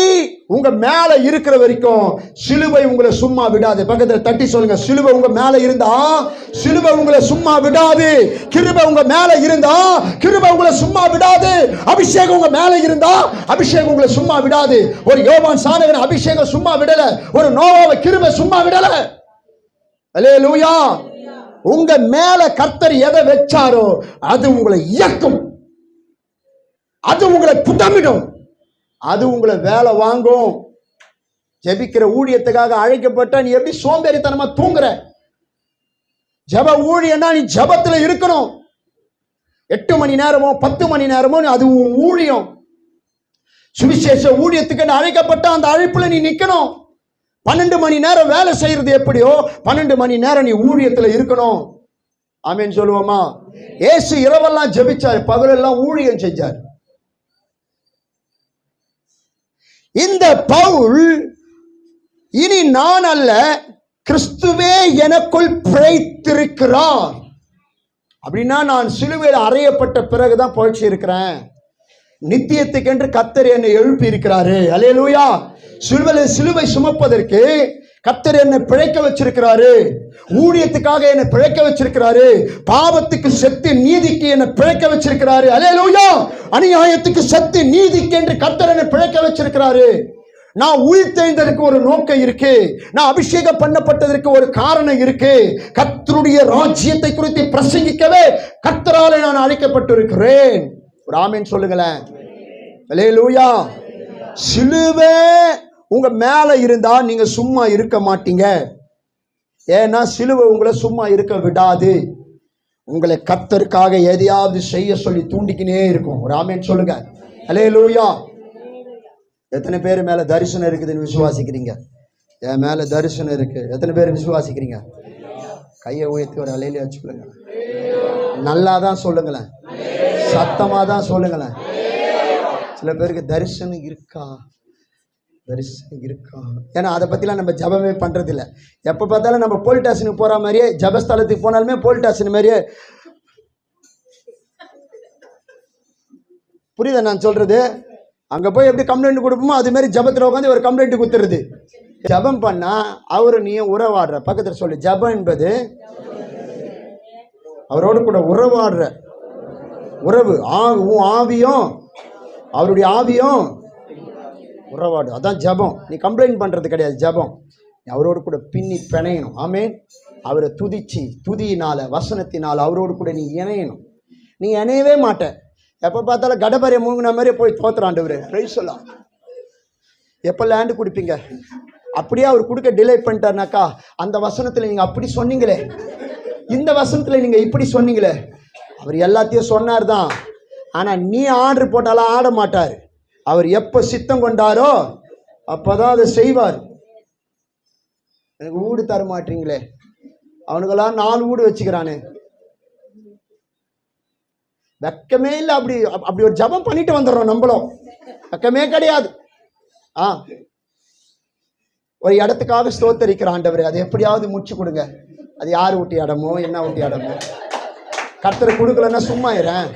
உங்க மேல இருக்கிற வரைக்கும் சிலுவை உங்களை சும்மா விடாது. பக்கத்துல தட்டி சொல்லுங்க, சிலுவை உங்க மேல இருந்தா சிலுவை உங்களை சும்மா விடாது. கிருபை உங்க மேல இருந்தா கிருபை உங்களை சும்மா விடாது. அபிஷேகம் உங்க மேல இருந்தா அபிஷேகம் உங்களை சும்மா விடாது. ஒரு யோவான் சானகன் அபிஷேகம் சும்மா விடல, ஒரு நோவாவை கிருபை சும்மா விடல. அல்லேலூயா. உங்க மேல கர்த்தர் எதை வச்சாரோ அது உங்களை இயக்கும், அது உங்களை புடமிடும், அது உங்களை வேலை வாங்கும். ஜெபிக்கிற ஊழியத்துக்காக அழைக்கப்பட்ட நீ எப்படி சோம்பேறித்தனமா தூங்குற? ஜெப ஊழியன்னா நீ ஜெபத்துல இருக்கணும். 8 மணி நேரமோ 10 மணி நேரமோ அது ஊழியம். சுவிசேஷ ஊழியத்துக்கு அழைக்கப்பட்ட அந்த அழைப்புல நீ நிக்கணும். 12 மணி நேரம் வேலை செய்யறது எப்படியோ 12 மணி நேரம் நீ ஊழியத்துல இருக்கணும். ஆமென் சொல்லுவோமா? இயேசு இரவெல்லாம் ஜெபிச்சாரு, பகலெல்லாம் ஊழியம் செஞ்சார். இந்த பவுல் இனி நான் அல்ல கிறிஸ்துவே எனக்குள் பிழைத்திருக்கிறார். அப்படின்னா நான் சிலுவையில் அறையப்பட்ட பிறகுதான் பொழைச்சி இருக்கிறேன். நித்தியத்துக்கென்று கர்த்தர் என்னை எழுப்பி இருக்கிறாரு. அல்லேலூயா. சிலுவை சுமப்பதற்கு கர்த்தர் என்னை பிழைக்க வச்சிருக்கிறாரு. ஊழியத்துக்காக என்னை பிழைக்க வச்சிருக்கிறாரு. பாவத்துக்கு செத்து நீதிக்கு என்னை பிழைக்க வச்சிருக்கிறாரு. அல்லேலூயா. அநியாயத்துக்கு செத்து நீதிக்கு என்று கர்த்தர் என்னை பிழைக்க வச்சிருக்கிறாரு. நான் உயிர்த்தெழுந்ததற்கு ஒரு நோக்கம் இருக்கு. நான் அபிஷேகம் பண்ணப்பட்டதற்கு ஒரு காரணம் இருக்கு. கர்த்தருடைய ராஜ்யத்தை குறித்து பிரசங்கிக்கவே கர்த்தராலே நான் அழைக்கப்பட்டிருக்கிறேன். ஒரு ஆமென் சொல்லுங்களேன். அல்லேலூயா. சிலுவை உங்க மேல இருந்தா நீங்க சும்மா இருக்க மாட்டீங்க. ஏன்னா சிலுவை உங்களை சும்மா இருக்க விடாது. உங்களை கர்த்தருக்காக எதையாவது செய்ய சொல்லி தூண்டிக்கினே இருக்கும். ஒரு ஆமென் சொல்லுங்க. அல்லேலூயா. எத்தனை பேர் மேல தரிசனம் இருக்குதுன்னு விசுவாசிக்கிறீங்க? என் மேல தரிசனம் இருக்கு. எத்தனை பேர் விசுவாசிக்கிறீங்க? கையை உயர்த்தி ஒரு அலையில சொல்லுங்க. நல்லா தான் சொல்லுங்களேன், சத்தமா தான் சொல்லுங்களேன். சில பேருக்கு தரிசனம் இருக்கா, தரிசனம் இருக்கா? ஏன்னா அதை பத்திலாம் நம்ம ஜபமே பண்றது இல்லை. எப்ப பார்த்தாலும் நம்ம போலீஸ் ஸ்டேஷனுக்கு போற மாதிரியே, ஜபஸ்தலத்துக்கு போனாலுமே போலீஸ் ஸ்டேஷன் மாதிரியே. புரியுதா நான் சொல்றது? அங்க போய் எப்படி கம்ப்ளைண்ட் கொடுப்போமோ அது மாதிரி ஜபத்துல உட்காந்து ஒரு கம்ப்ளைண்ட் கொடுத்துருது. ஜபம் பண்ணா அவரு நீயும் உறவாடுற. பக்கத்துல சொல்லு, ஜபம் என்பது அவரோடு கூட உறவாடுற உறவு. உன் ஆவியும் அவருடைய ஆவியும் உறவாடு. அதான் ஜபம். நீ கம்ப்ளைண்ட் பண்றது கிடையாது ஜபம். நீ அவரோடு கூட பின்னி பிணையணும். ஆமென். அவரை துதிச்சு, துதியினால வசனத்தினால அவரோடு கூட நீ இணையணும். நீ இணையவே மாட்ட. எப்போ பார்த்தாலும் கடபரையை மூங்கின மாதிரி போய் தோத்துறாண்டவர். பிரைஸ் சொல்லலாம். எப்போ லேண்டு கொடுப்பீங்க? அப்படியே அவர் கொடுக்க டிலே பண்ணிட்டார்னாக்கா, அந்த வசனத்தில் நீங்கள் அப்படி சொன்னீங்களே, இந்த வசனத்தில் நீங்கள் இப்படி சொன்னீங்களே. அவர் எல்லாத்தையும் சொன்னார் தான், ஆனால் நீ ஆர்டர் போட்டாலும் ஆட மாட்டார். அவர் எப்போ சித்தம் கொண்டாரோ அப்போதான் அதை செய்வார். எனக்கு ஊடு தர மாட்டீங்களே, அவனுக்கெல்லாம் 4 வீடு வச்சுக்கிறானு. வெக்கமே இல்லை. அப்படி ஒரு ஜபம் பண்ணிட்டு வந்துடுறோம் நம்மளும். வெக்கமே கிடையாது. ஒரு இடத்துக்காக ஸ்தோத்தரிக்கிற ஆண்டவர், அதை எப்படியாவது முடிச்சு கொடுங்க. அது யார் ஊட்டி இடமோ என்ன ஊட்டி இடமோ, கர்த்தரை கொடுக்கலன்னா சும்மா இருறேன்.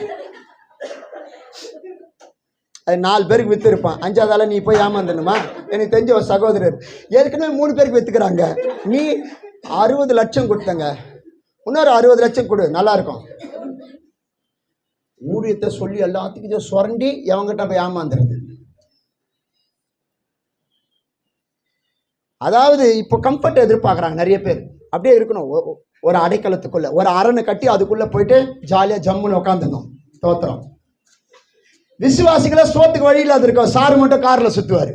அது 4 பேருக்கு வித்துருப்பான். 5ஆவதால நீ போய் ஏமாந்துணுமா? எனக்கு தெரிஞ்ச ஒரு சகோதரர் ஏற்கனவே 3 பேருக்கு வித்துக்கிறாங்க. நீ 60 லட்சம் கொடுத்தங்க, இன்னொரு 60 லட்சம் கொடு, நல்லா இருக்கும். ஊழியத்தை சொல்லி எல்லாத்துக்கும் சுரண்டி எவங்கிட்ட போய் ஏமாந்துருது. அதாவது இப்போ கம்ஃபர்ட் எதிர்பார்க்குறாங்க நிறைய பேர். அப்படியே இருக்கணும் ஒரு அடைக்கலத்துக்குள்ள, ஒரு அரணை கட்டி அதுக்குள்ள போயிட்டு ஜாலியா ஜம்முன்னு உட்காந்துருந்தோம். தோத்திரம். விசுவாசிகளை சோத்துக்கு வழி இல்லாத இருக்கோம். சாரு மட்டும் கார்ல சுத்துவாரு.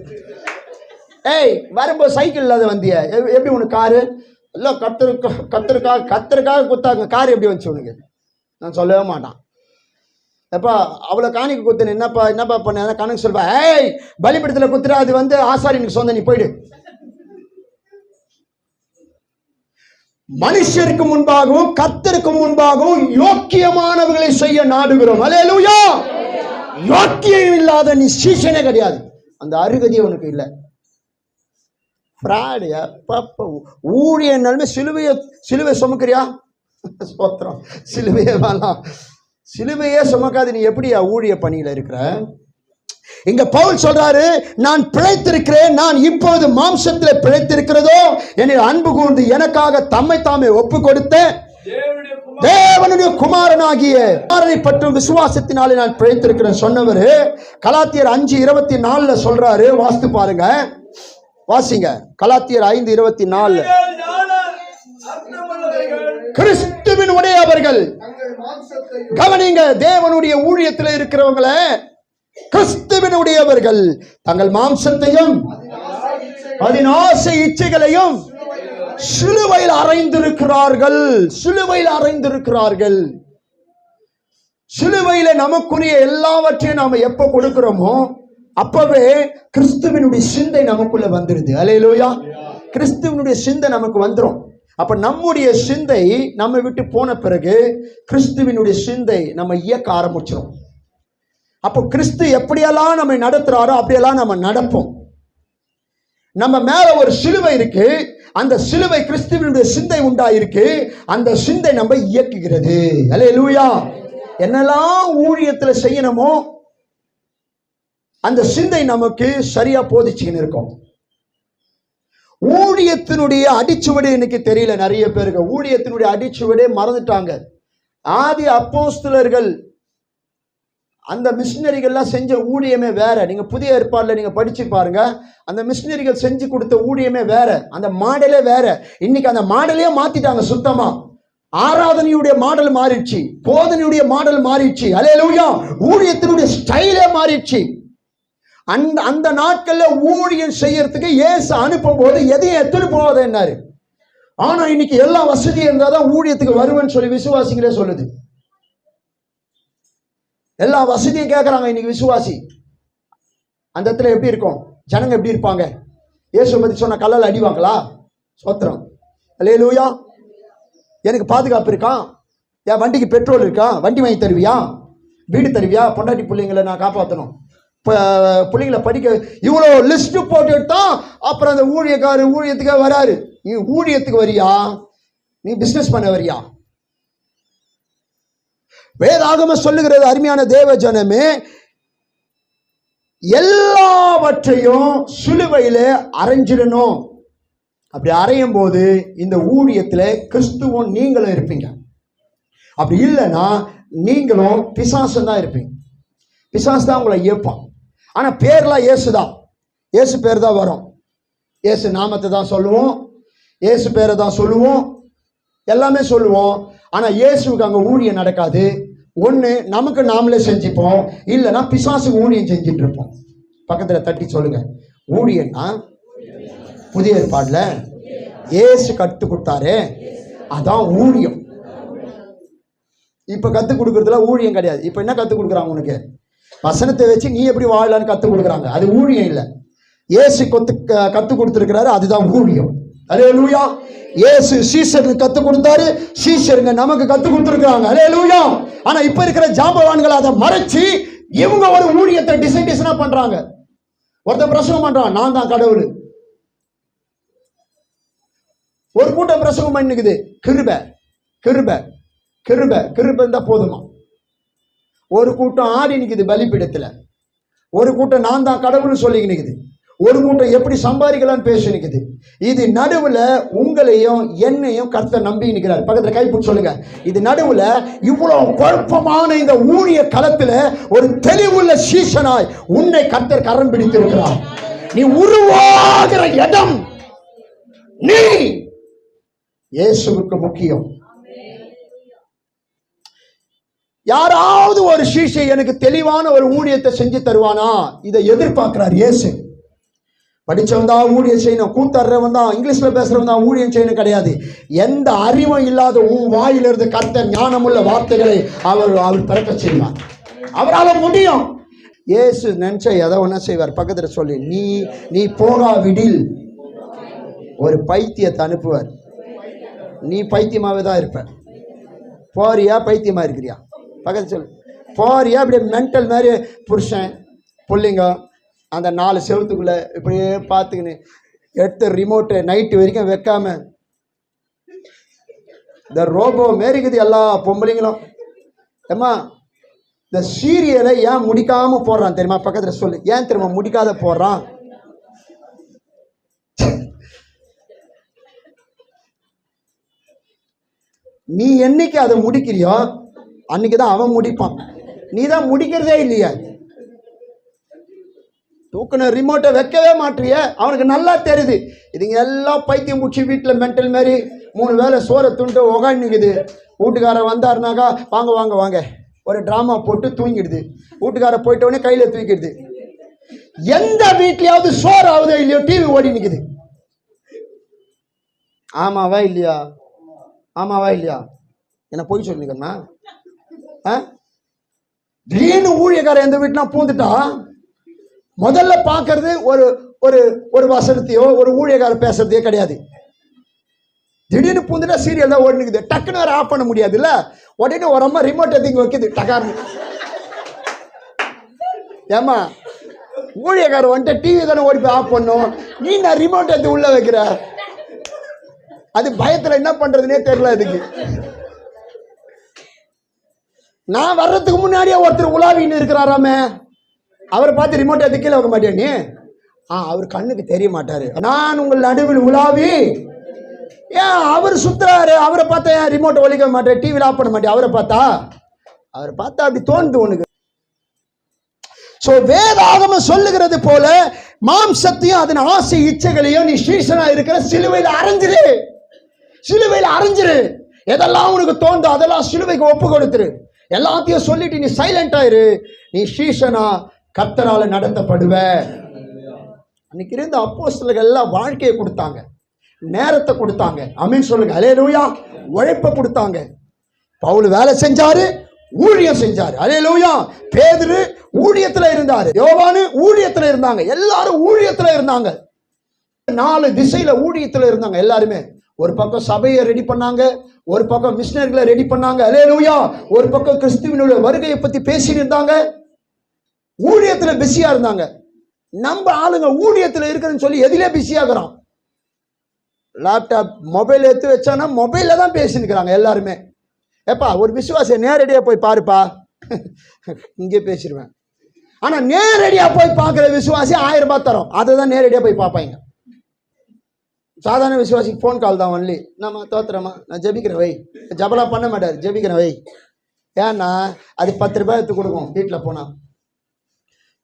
ஏய், வரும்போது சைக்கிள் இல்லாத வந்திய, எப்படி உனக்கு காரு? எல்லாம் கத்தருக்காக குத்தாங்க. கார் எப்படி வந்துச்சு உனக்கு? நான் சொல்லவே மாட்டான். எப்பா அவ்வளோ காணிக்கு குத்துன என்னப்பா பண்ண கணக்கு சொல்வா. ஏய், பலிபீடத்தில் குத்துற, அது வந்து ஆசாரியனுக்கு சொந்த, நீ போயிடு. மனுஷருக்கு முன்பாகவும் கர்த்தருக்கு முன்பாகவும் யோக்கியமானவர்களை செய்ய நாடுகிறோம். அல்லேலூயா. யோக்கியம் இல்லாத நீ சீசனே கிடையாது. அந்த அருகதி உனக்கு இல்லை. ஊழியனாலுமே சிலுவை சுமக்கிறியா? ஸ்தோத்திரம். சிலுவையே வேணாம். சிலுவையே சுமக்காது நீ எப்படியா ஊழிய பணியில இருக்கிற? இங்க பவுல் சொல்றாரு, நான் பிழைத்திருக்கிறேன். நான் இப்போது மாம்சத்தில் பிழைத்திருக்கிறதோ என்னை அன்பு கூர்ந்து எனக்காக தம்மை தாமே ஒப்பு கொடுத்த தேவனுடைய குமாரனாகிய குமாரனை பற்றும் விசுவாசத்தினாலே நான் பிழைத்திருக்கிறேன் சொன்னவர் கலாத்தியர் 5:24 சொல்றாரு. வாசித்து பாருங்க, வாசிங்க. கலாத்தியர் 5:24. கிறிஸ்துவின் உடையவர்கள், கவனிங்க, தேவனுடைய ஊழியத்தில் இருக்கிறவங்கள கிறிஸ்துவின் உடையவர்கள் தங்கள் மாம்சத்தையும் அதன் ஆசை இச்சைகளையும் சிலுவையில் அறைந்திருக்கிறார்கள். சிலுவையில் அறைந்திருக்கிறார்கள். சிலுவையில நமக்குரிய எல்லாவற்றையும் நாம எப்ப கொடுக்கிறோமோ அப்பவே கிறிஸ்துவினுடைய சிந்தை நமக்குள்ள வந்துருது. அல்லேலூயா. கிறிஸ்துவினுடைய சிந்தை நமக்கு வந்துரும். அப்ப நம்முடைய சிந்தை நம்ம விட்டு போன பிறகு கிறிஸ்துவினுடைய சிந்தை நம்ம இயக்க ஆரம்பிச்சிடும். அப்போ கிறிஸ்து எப்படியெல்லாம் நம்ம நடத்துறாரோ அப்படியெல்லாம் நம்ம நடப்போம். நம்ம மேல ஒரு சிலுவை இருக்கு, அந்த சிலுவை கிறிஸ்துவினுடைய சிந்தை உண்டாயிருக்கு, அந்த சிந்தை நம்ம இயக்குகிறது. அல்லேலூயா. என்னெல்லாம் ஊழியத்துல செய்யணுமோ அந்த சிந்தை நமக்கு சரியா போதிச்சுக்கின்னு இருக்கும். ஊழியத்தினுடைய அடிச்சுவடு இன்னைக்கு தெரியல நிறைய பேருக்கு. ஊழியத்தினுடைய அடிச்சுவடே மறந்துட்டாங்க. ஆதி அப்போஸ்தலர்கள் அந்த மிஷினரிகள்லாம் செஞ்ச ஊழியமே வேற. நீங்க புதிய ஏற்பாடுல நீங்க படிச்சு பாருங்க, அந்த மிஷினரிகள் செஞ்சு கொடுத்த ஊழியமே வேற, அந்த மாடலே வேற. இன்னைக்கு அந்த மாடலே மாத்திட்டாங்க சுத்தமா. ஆராதனையுடைய மாடல் மாறிடுச்சு, போதனையுடைய மாடல் மாறிடுச்சு, அல்லேலூயா. ஊழியத்தினுடைய ஸ்டைலே மாறிடுச்சு. அந்த நாட்கள்ல ஊழியம் செய்யறதுக்கு இயேசு அனுப்பும் போது எதையும் எத்தனை போகாத என்னாரு. ஆனா இன்னைக்கு எல்லா வசதியும் இருந்தாதான் ஊழியத்துக்கு வருவேன்னு சொல்லி விசுவாசிகளே சொல்லுது. எல்லா வசதியும் கேட்கறாங்க இன்னைக்கு விசுவாசி. அந்த இடத்துல எப்படி இருக்கும், ஜனங்க எப்படி இருப்பாங்க? இயேசு பத்தி சொன்ன கல்லால் அடிவாங்களா? சோத்திரம், அல்லேலூயா. எனக்கு பாதுகாப்பு இருக்கா? என் வண்டிக்கு பெட்ரோல் இருக்கா? வண்டி வாங்கி தருவியா? வீடு தருவியா? பொண்டாட்டி பிள்ளைங்களை நான் காப்பாற்றணும், பிள்ளைங்களை படிக்க, இவ்வளோ லிஸ்ட் போட்டுட்டு தான் அப்புறம் அந்த ஊழியத்துக்கு வராரு. நீ ஊழியத்துக்கு வரியா? நீ பிசினஸ் பண்ண வரியா? வேதாகம சொல்லுகிறது, அருமையான தேவ ஜனமே, எல்லாவற்றையும் சிலுவையில அரைஞ்சிடணும். அப்படி அறையும் போது இந்த ஊழியத்துல கிறிஸ்துவும் நீங்களும் இருப்பீங்க. அப்படி இல்லைன்னா நீங்களும் பிசாசு தான் இருப்பீங்க. பிசாசு தான் உங்களை ஏற்பான். ஆனா பேர்லாம் இயேசுதான், இயேசு பேர் தான் வரும், இயேசு நாமத்தை தான் சொல்லுவோம், இயேசு பேரை தான் சொல்லுவோம், எல்லாமே சொல்லுவோம். ஆனா இயேசுக்கு அங்க ஊழியம் நடக்காது. ஒண்ணு நமக்கு நாமளே செஞ்சுப்போம், இல்லைன்னா பிசாசுக்கு ஊழியம் செஞ்சுட்டு இருப்போம். பக்கத்துல தட்டி சொல்லுங்க, ஊழியன்னா புதிய ஏற்பாடுல இயேசு கத்து கொடுத்தாரு, அதான் ஊழியம். இப்ப கத்து கொடுக்கறதுல ஊழியம் கிடையாது. இப்ப என்ன கத்து கொடுக்குறாங்க உனக்கு? வசனத்தை வச்சு நீ எப்படி வாழலான்னு கத்து கொடுக்குறாங்க. அது ஊழியம் இல்லை. இயேசு கத்து கொடுத்திருக்கிறாரு, அதுதான் ஊழியம். அல்லேலூயா. இயேசு சீஷருக்கு கத்து கொடுத்தாரு, சீஷருங்க நமக்கு கத்து கொடுத்திருக்காங்க. அல்லேலூயா. ஆனா இப்ப இருக்கிற ஜாம்பவான்கள் அதை மறைச்சு இவங்க ஒரு ஊழியத்தை டிசைனா பண்றாங்க. ஒருத்தன் பிரசங்கம் பண்றான், நான் தான் கடவுள். ஒரு கூட்டம் பிரசங்கம் பண்ணிக்குது, கிருபை கிருபை கிருபை கிருபை இருந்தா போதுமா. ஒரு கூட்டம் ஆடி நிக்குது பலிபீடத்துல, ஒரு கூட்டம் நான் தான் கடவுள்னு சொல்லி நிக்குது, ஒரு கூட்டம் எப்படி சம்பாதிக்கலாம்னு பேசி நிக்குது. இது நடுவுல உங்களையும் என்னையும் கர்த்தர் நம்பி நிற்கிறார். பக்கத்துல கைப்பிடி சொல்லுங்க, இது நடுவுல இவ்வளவு குழப்பமான இந்த ஊழிய களத்துல ஒரு தெளிவுள்ள சீசனாய் உன்னை கர்த்தர் கரம் பிடித்திருக்கிறார். நீ உருவாகிற இடம் நீ இயேசுவுக்கு முக்கியம். யாராவது ஒரு சீஷை எனக்கு தெளிவான ஒரு ஊழியத்தை செஞ்சு தருவானா? இதை எதிர்பார்க்கிறார் இயேசு. படிச்சவன் தான் ஊழியம் செய்யணும், கூத்தர்றவன் தான், இங்கிலீஷ்ல பேசுறவன் தான் ஊழியம் செய்யணும் கிடையாது. எந்த அறிவும் இல்லாத உன் வாயிலிருந்து கர்த்தர் ஞானமுள்ள வார்த்தைகளை அவர் பிறக்க செய்வார். அவரால் முடியும். இயேசு நினைச்ச எதை ஒண்ணா செய்வார். பக்கத்துல சொல்லி, நீ போகாவிடில் ஒரு பைத்தியத்தை அனுப்புவார். நீ பைத்தியமாவே தான் இருப்ப. போறியா? பைத்தியமா இருக்கிறியா? பக்கத்து சொல்லு, போறியா? அப்படியே மென்டல் மாதிரி புருஷன் பிள்ளைங்க அந்த 4 செவத்துக்குள்ள இப்படியே பார்த்துக்கின்னு எடுத்து ரிமோட்டு நைட்டு வரைக்கும் வைக்காம இந்த ரோபோ மேரிக்குது எல்லா பொம்பளைங்களும். ஏம்மா இந்த சீரியலை ஏன் முடிக்காம போடுறான் தெரியுமா? பக்கத்துல சொல்லு, ஏன் தெரியுமா முடிக்காத போடுறான்? நீ என்னைக்கு அதை முடிக்கிறியோ அன்னைக்குதான் அவன் முடிப்பான். நீ தான் முடிக்கிறதே இல்லையா? தூக்குன ரிமோட்டை வைக்கவே மாட்டிய. அவனுக்கு நல்லா தெரியுது இதுங்க எல்லாம் பைத்தியம் முடிச்சு வீட்டில் மென்டல் மாதிரி 3 வேளை சோறை துண்டு உகாந்துக்குது. வீட்டுக்காரன் வந்தாருனாக்கா வாங்க வாங்க வாங்க ஒரு டிராமா போட்டு தூங்கிடுது. வீட்டுக்காரன் போயிட்டோடனே கையில தூக்கிடுது. எந்த வீட்லயாவது சோறு ஆகுதோ இல்லையோ டிவி ஓடி நிக்குது. ஆமாவா இல்லையா? ஆமாவா இல்லையா? என்ன போய் சொல்லிக்கண்ணா? திடீர்னு ஊழியக்காரன் எந்த வீட்டுனா பூந்துட்டா முதல்ல பாக்குறது ஒரு ஒரு ஒரு வசனத்தையோ ஒரு ஊழியக்காரர் பேசுறதையோ கிடையாது. திடீர்னு பூந்துட்டா சீரியல் தான் ஓடினுக்குது. டக்குன்னு வேற ஆஃப் பண்ண முடியாது இல்ல. உடனே ஒரு அம்மா ரிமோட் எடுத்து வைக்குது டக்கார்னு. ஏமா ஊழியக்காரர் வந்துட்டு டிவி தானே ஓடி போய் ஆஃப் பண்ணும், நீ நான் ரிமோட் எடுத்து உள்ள வைக்கிற. அது பயத்துல என்ன பண்றதுன்னே தெரியல. அதுக்கு நான் வர்றதுக்கு முன்னாடியே ஒருத்தர் உலாவின்னு இருக்கிறாராமே, அவரை பார்த்து ரிமோட் எடுத்து கீழே வைக்க மாட்டேன் நீ? அவர் கண்ணுக்கு தெரிய மாட்டாரு. நான் உங்கள் நடுவில் உலாவி ஏன் அவர் சுத்துறாரு, அவரை பார்த்தா ஏன் ரிமோட்டை ஒழிக்க மாட்டேன், டிவியில் ஆஃப் பண்ண மாட்டேன்? அவரை பார்த்தா அப்படி தோணுது உனக்கு. சோ வேதாகமம் சொல்லுகிறது போல மாம்சத்தையும் அதன் ஆசை இச்சைகளையும் நீ சீசனா இருக்கிற சிலுவையில் அரைஞ்சிரு. சிலுவையில் அரைஞ்சிரு. எதெல்லாம் உனக்கு தோணுதோ அதெல்லாம் சிலுவைக்கு ஒப்பு கொடுத்துரு. எல்லாத்தையும் சொல்லிட்டு நீ சைலண்ட் ஆயிரு. நீ சீசனா கர்த்தரால நடத்தப்படுவ. அன்னைக்கு இருந்த அப்போஸ்தலர்கள் எல்லாம் வாழ்க்கையை கொடுத்தாங்க, நேரத்தை கொடுத்தாங்க. ஆமென் சொல்லுங்க. அல்லேலூயா. உழைப்பை கொடுத்தாங்க. பவுல் வேலை செஞ்சாரு, ஊழியம் செஞ்சாரு. அல்லேலூயா. பேதுரு ஊழியத்துல இருந்தாரு, யோவானு ஊழியத்துல இருந்தாங்க. எல்லாரும் ஊழியத்துல இருந்தாங்க. 4 திசையில ஊழியத்துல இருந்தாங்க எல்லாருமே. ஒரு பக்கம் சபையை ரெடி பண்ணாங்க, ஒரு பக்கம் மிஷனரிகளை ரெடி பண்ணாங்க. அல்லேலூயா. ஒரு பக்கம் கிறிஸ்துவினுடைய வருகையை பத்தி பேசிட்டு இருந்தாங்க. ஊழியத்துல பிஸியா இருந்தாங்க. நம்ம ஆளுங்க ஊழியத்துல இருக்குன்னு சொல்லி எதிலே பிஸியாகிறோம். லேப்டாப் மொபைல் எடுத்து வச்சானா மொபைல்ல தான் பேசினுக்கிறாங்க எல்லாருமே. ஏப்பா ஒரு விசுவாசியை நேரடியா போய் பாருப்பா, இங்கே பேசிடுவேன். ஆனா நேரடியா போய் பார்க்கிற விசுவாசி 1000 ரூபாய் தரும், அதை தான் நேரடியா போய் பார்ப்பாங்க. சாதாரண விசுவாசிக்கு ஃபோன் கால் தான் ஒன்லி. நம்ம தோத்துறமா, நான் ஜெபிக்கிறேன் வை, ஜபலா பண்ண மாட்டார், ஜெபிக்கிறேன் வை. ஏன்னா அது 10 ரூபாய் எடுத்து கொடுக்கும் வீட்டில் போனா.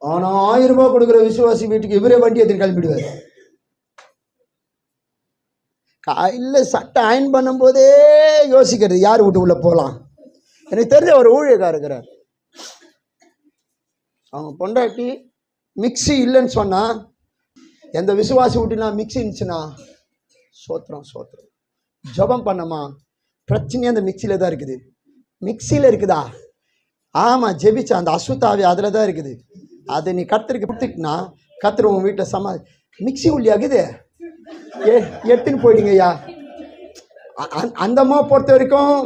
ஆனா 1000 ரூபாய் கொடுக்குற விசுவாசி வீட்டுக்கு இவரே வண்டி எடுத்து கிளம்பிடுவார். காலையில் சட்டை அயன் பண்ணும் போதே யோசிக்கிறது யார் வீட்டுக்குள்ள போகலாம். எனக்கு தெரிஞ்ச ஒரு ஊழியக்காரர் இருக்கிறார். அவங்க பொண்டாட்டி மிக்சி இல்லைன்னு சொன்னா, எந்த விசுவாசி வீட்டுனா மிக்சி இருந்துச்சுன்னா சோத்திரம் சோத்திரம் ஜபம் பண்ணமா, பிரச்சனையே அந்த மிக்சியில தான் இருக்குது. மிக்சியில இருக்குதா? ஆமா, ஜெபிச்சா அந்த அசுத்தாவி அதில் தான் இருக்குது. அதை நீ கர்த்தருக்கு கொடுத்துட்டுனா கர்த்தர் உன் வீட்டில் மிக்சி உள்ளியாகுது, எடுத்துன்னு போயிடுங்க ஐயா. அந்தம்மா பொறுத்த வரைக்கும்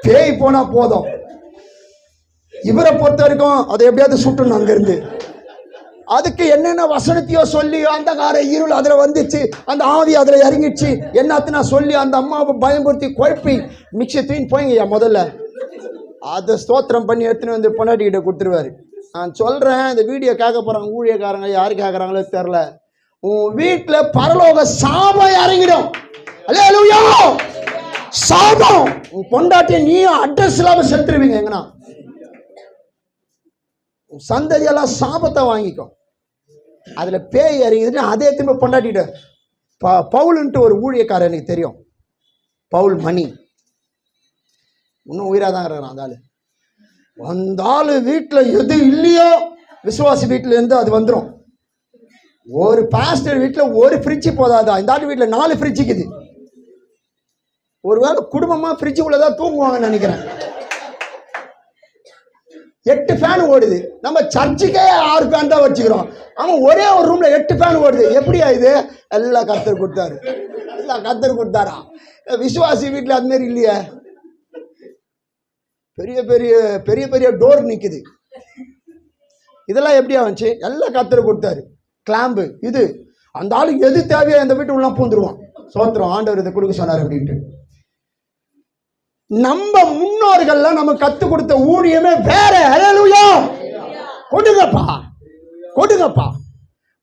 பேய் போனா போதும், இவரை பொறுத்த வரைக்கும் அதை எப்படியாவது சுட்டணும் அங்கிருந்து. அதுக்கு என்னென்ன வசனத்தையோ சொல்லி அந்த கார இருள் அதுல வந்துச்சு, அந்த ஆவி அதுல இறங்கிடுச்சு, என்னத்துனா சொல்லி அந்த அம்மாவை பயன்படுத்தி குழப்பி மிக்சி தூயின் போய்ங்கய்யா. முதல்ல அதை ஸ்தோத்திரம் பண்ணி எடுத்துன்னு வந்து பொண்டாட்டிக்கிட்ட கொடுத்துருவாரு. நான் சொல்றேன், இந்த வீடியோ கேட்க போறாங்க ஊழியக்காரங்க, யாரு கேட்கறாங்களோ தெரியல. உன் வீட்டுல பரலோக சாபம் இறங்கிடும். அல்லேலூயா. சாபம். உன் பொண்டாட்டிய நீயும் அட்ரஸ் இல்லாம செத்துருவீங்க. எங்கனா சந்ததியெல்லாம் சாபத்தை வாங்கிக்கும். அதுல பேய் இறங்கிதுன்னு அதே திரும்ப பொண்டாட்டிட்ட. பவுலுன்ட்டு ஒரு ஊழியக்காரர் எனக்கு தெரியும், பவுல் மணி, இன்னும் உயிரா தான் இருக்கிறான் அந்த ஆளு. அந்த ஆளு வீட்டுல எது இல்லையோ விசுவாசி வீட்டுல இருந்து அது வந்துடும். ஒரு பாஸ்டர் வீட்டுல ஒரு ஃப்ரிட்ஜ் போதாதா, இந்த ஆளு வீட்டுல 4 ஃப்ரிட்ஜ் இருக்குது. ஒருவேளை குடும்பமா ஃப்ரிட்ஜ் உள்ளதான் தூங்குவாங்கன்னு நினைக்கிறேன். 8 ஃபேன் ஓடுது. நம்ம சர்ச்சுக்கே 6 ஃபேன் தான் வச்சுக்கிறோம். அவன் ஒரே ஒரு ரூம்ல 8 ஃபேன் ஓடுது. எப்படியா இது? எல்லாம் கர்த்தர் கொடுத்தாரு, எல்லாம் கர்த்தர் கொடுத்தாரா. விசுவாசி வீட்டுல அது மாதிரி இல்லையே. பெரிய பெரிய பெரிய பெரிய டோர் நிக்குது. இதெல்லாம் எப்படியா வந்துச்சு? எல்லாம் கர்த்தர் கொடுத்தாரு. கிளாம்பு இது, அந்த ஆளுக்கு எது தேவையோ அந்த வீட்டு உள்ள பூந்துருவான். சோத்திரம், ஆண்டவர் இதை கொடுக்க சொன்னார் அப்படின்ட்டு. நம்ம முன்னோர்கள்லாம் நம்ம கத்து கொடுத்த ஊழியமே வேற. அல்லேலூயா. கொடுங்கப்பா, கொடுங்கப்பா.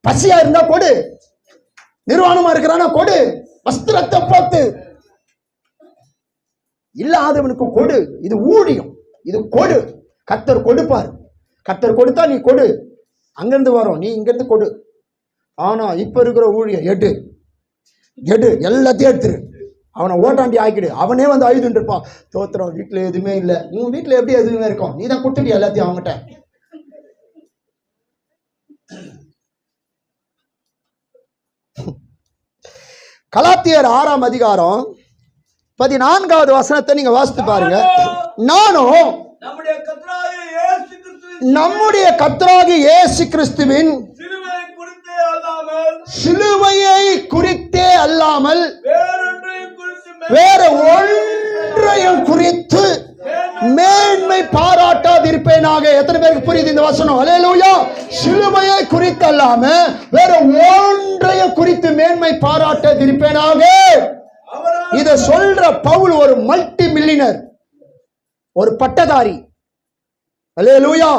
பசியா இருந்தா கொடு, நிர்வாணமா இருக்கிறானா கொடு, வஸ்திரத்தை போத்து, இல்லாதவனுக்கு கொடு. இது ஊழியம், இது கொடு. கர்த்தர் கொடுப்பார். கர்த்தர் கொடுத்தா நீ கொடு, அங்கிருந்து வரும், நீ இங்கிருந்து கொடு. ஆனா இப்ப இருக்கிற ஊழியம் எடு எடு, எல்லாத்தையும் எடுத்துரு, அவனை ஓட்டாண்டி ஆக்கிடு. அவனே வந்து அழுதுட்டு இருப்பான். தோத்திரம், வீட்டுல எதுவுமே இல்லை. உன் வீட்டுல எப்படி எதுவுமே இருக்கும்? நீ தான் கொடுத்துட்டியா எல்லாத்தையும் அவங்ககிட்ட. கலாத்தியர் 6ஆம் அதிகாரம் 14வது வசனத்தை நீங்க வாசித்து பாருங்க. நானும் நம்முடைய கர்த்தராகிய இயேசு கிறிஸ்துவின் சிலுவையை குறித்தே அல்லாமல் வேற ஒன்றையும் குறித்து மேன்மை பாராட்டாதிருப்பேனாக. எத்தனை பேருக்கு புரியுது இந்த வசனம்? அல்லேலூயா. சிலுவையை குறித்து அல்லாம வேற ஒன்றையும் குறித்து மேன்மை பாராட்டாதிருப்பேனாக. இத சொல்ற பவுல் ஒரு மல்டி மில்லியனர், ஒரு பட்டதாரி. அல்லேலூயா.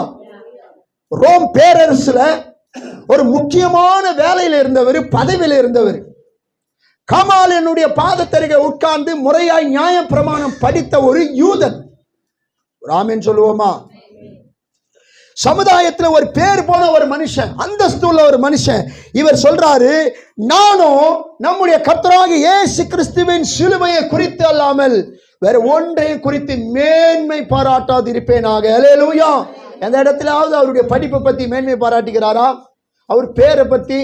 ரோம் பேரரசுல ஒரு முக்கியமான வேலையில இருந்தவர், பதவியில இருந்தவர். கமாலினுடைய பாதத்தருகே உட்கார்ந்து முறையாய் நியாய பிரமாணம் படித்த ஒரு யூதன். ஆமென் சொல்லுவோமா? சமுதாயத்துல ஒரு பேர் போன ஒரு மனுஷன், அந்தஸ்துள்ள ஒரு மனுஷன். இவர் சொல்றாரு, நானும் நம்முடைய கர்த்தராகிய இயேசு கிறிஸ்துவின் சிலுவையை குறித்து அல்லாமல் வேற ஒன்றையும் குறித்து மேன்மை பாராட்டாது இருப்பேனாக. அல்லேலூயா. எந்த இடத்துலயாவது அவருடைய படிப்பை பத்தி மேன்மை பாராட்டுகிறாரா? அவர் பேரை பத்தி,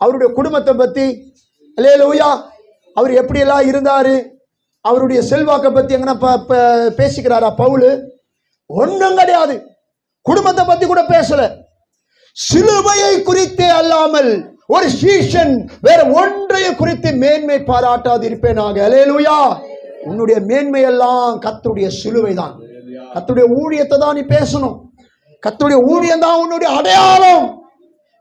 அவருடைய குடும்பத்தை பத்தி, அல்லேலூயா, அவர் எப்படி எல்லாம் இருந்தாரு, அவருடைய செல்வாக்கை பத்தி எங்கன்னா பேசிக்கிறாரா பவுல்? ஒன்றும் கிடையாது. குடும்பத்தை பத்தி கூட பேசல. சிலுவையை குறித்தே அல்லாமல் ஒரு சீஷன் வேற ஒன்றையும் குறித்து மேன்மை பாராட்டாது இருப்பேனாக. அல்லேலூயா. உன்னுடைய மேன்மை எல்லாம் கர்த்தருடைய சிலுவை தான். கர்த்தருடைய ஊழியத்தை தான் நீ பேசணும். கர்த்தருடைய ஊழியம் தான் உன்னுடைய அடையாளம்.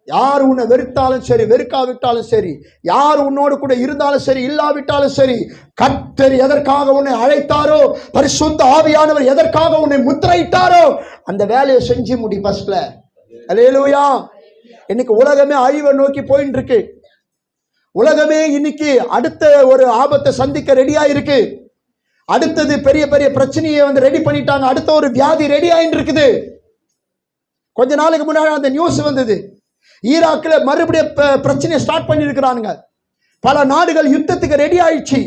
யார் உன்னை வெறுத்தாலும் சரி, வெறுக்காவிட்டாலும் சரி, யார் உன்னோடு கூட இருந்தாலும் சரி, இல்லாவிட்டாலும் சரி, கர்த்தர் எதற்காக உன்னை அழைத்தாரோ, பரிசுத்த ஆவியானவர் எதற்காக உன்னை முத்திரையிட்டாரோ அந்த வேலையை செஞ்சு முடி ஃபர்ஸ்ட்ல. அல்லேலூயா. இன்னைக்கு உலகமே அழிவை நோக்கி போயிட்டு இருக்கு. உலகமே இன்னைக்கு அடுத்த ஒரு ஆபத்தை சந்திக்க ரெடியா இருக்கு. அடுத்தது பெரிய பெரிய பிரச்சனையை ரெடி பண்ணிட்டாங்க. அடுத்த ஒரு வியாதி ரெடி ஆயிட்டு இருக்குது. கொஞ்ச நாளைக்கு முன்னாடி அந்த நியூஸ் வந்தது, ஈராக்ல மறுபடியும் பிரச்சனையை ஸ்டார்ட் பண்ணி இருக்கிறானுங்க. பல நாடுகள் யுத்தத்துக்கு ரெடி ஆயிடுச்சு.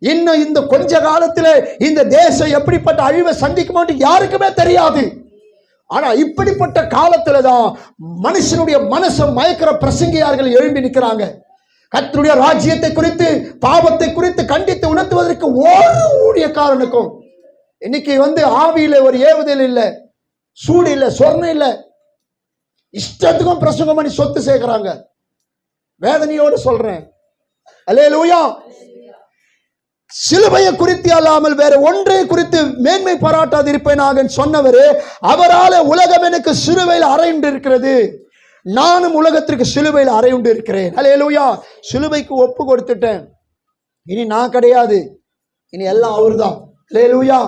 இன்னும் இந்த கொஞ்ச காலத்துல இந்த தேசம் எப்படிப்பட்ட அழிவை சந்திக்குமோ யாருக்குமே தெரியாது. ஆனா இப்படிப்பட்ட காலத்துலதான் மனுஷனுடைய மனசை மயக்கிற பிரசங்கியார்கள் எழும்பி நிற்கிறாங்க. கர்த்தருடைய ராஜ்யத்தை குறித்து, பாவத்தை குறித்து கண்டித்து உணர்த்துவதற்கு ஒரு ஊழியக்காரனுக்கும் இன்னைக்கு ஆவியில ஒரு ஏவுதல் இல்லை, சூடு இல்லை, சொர்ணம் இல்லை. இஷ்டத்துக்கும் பிரசங்கம் பண்ணி சொத்து சேர்க்கிறாங்க. வேதனையோடு சொல்றேன். அல்லேலூயா. சிலுவையை குறித்து அல்லாமல் வேற ஒன்றை குறித்து மேன்மை பாராட்டாது இருப்பேனாக சொன்னவர், அவரால் உலகம் எனக்கு சிலுவையில் அறையுண்டு இருக்கிறது, நானும் உலகத்திற்கு சிலுவையில் அறையுண்டு இருக்கிறேன். அல்லேலூயா. சிலுவைக்கு ஒப்பு கொடுத்துட்டேன். இனி நான் கிடையாது, இனி எல்லாம் அவர்தான். அல்லேலூயா.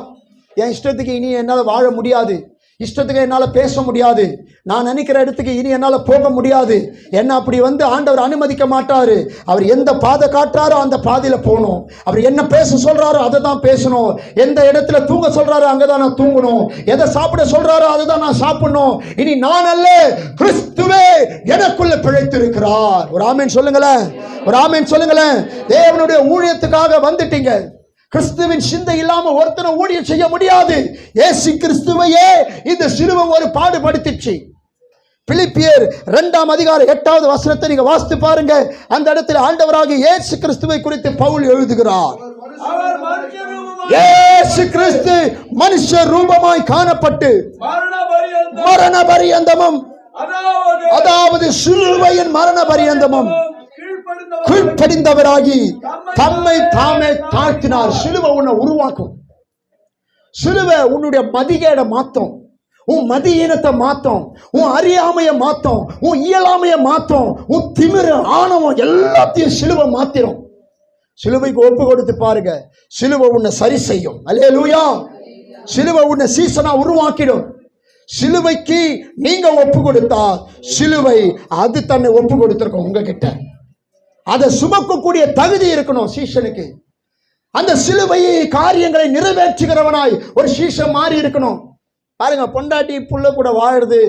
என் இஷ்டத்துக்கு இனி என்னால் வாழ முடியாது. இஷ்டத்துக்கு என்னால் பேச முடியாது. நான் நினைக்கிற இடத்துக்கு இனி என்னால் போக முடியாது. என்ன அப்படி ஆண்டவர் அனுமதிக்க மாட்டாரு. அவர் எந்த பாதை காட்டுறாரோ அந்த பாதையில போகணும். அவர் என்ன பேச சொல்றாரோ அதை தான் பேசணும். எந்த இடத்துல தூங்க சொல்றாரோ அங்கதான் நான் தூங்கணும். எதை சாப்பிட சொல்றாரோ அதை தான் நான் சாப்பிடணும். இனி நான் அல்ல, கிறிஸ்துவே எனக்குள்ள பிழைத்திருக்கிறார். ஒரு ஆமென் சொல்லுங்களேன், ஒரு ஆமென் சொல்லுங்களேன். தேவனுடைய ஊழியத்துக்காக வந்துட்டீங்க. கிறிஸ்துவின் சிந்தை இல்லாம ஒருத்தனை ஊழியம் செய்ய முடியாது. இயேசு கிறிஸ்துவையே இந்த சிலுவை ஒரு பாடுபடுத்திச்சு. பிலிப்பியர் 2ஆம் அதிகாரம் 8வது வசனத்தை நீங்க வாசித்து பாருங்க. அந்த இடத்துல ஆண்டவராகிய இயேசு கிறிஸ்துவை குறித்து பவுல் எழுதுகிறார். இயேசு கிறிஸ்து மனுஷ ரூபமாய் காணப்பட்டு மரண பரியந்தமும், அதாவது சிலுவையின் மரண பரியந்தமும் கீழ்ப்படிந்தவராகி தம்மை தாமே தாழ்த்தினார். சிலுவை உன்னை உருவாக்கும். சிலுவை உன்னுடைய மதிகேட மாத்தம், உன் மதியீனத்தை மாத்தம், உன் அறியாமைய மாத்தம், உன் இயலாமைய மாத்தம், உன் திமிரு ஆணவம் எல்லாத்தையும் சிலுவை மாத்திரும். சிலுவைக்கு ஒப்பு கொடுத்து பாருங்க, சிலுவை உன்னை சரி செய்யும். அல்லேலூயா. சிலுவை உன்னை சீசனா உருவாக்கிடும். சிலுவைக்கு நீங்க ஒப்பு கொடுத்தா சிலுவை அது தன்னை ஒப்பு கொடுத்திருக்கும் உங்ககிட்ட. அதை சுமக்கக்கூடிய தகுதி இருக்கணும் சீஷனுக்கு. அந்த சிலுவையை காரியங்களை நிறைவேற்றுகிறவனாய் ஒரு சீஷன் மாறி இருக்கணும். பாருங்க, பொண்டாட்டி புள்ள கூட வாழுறது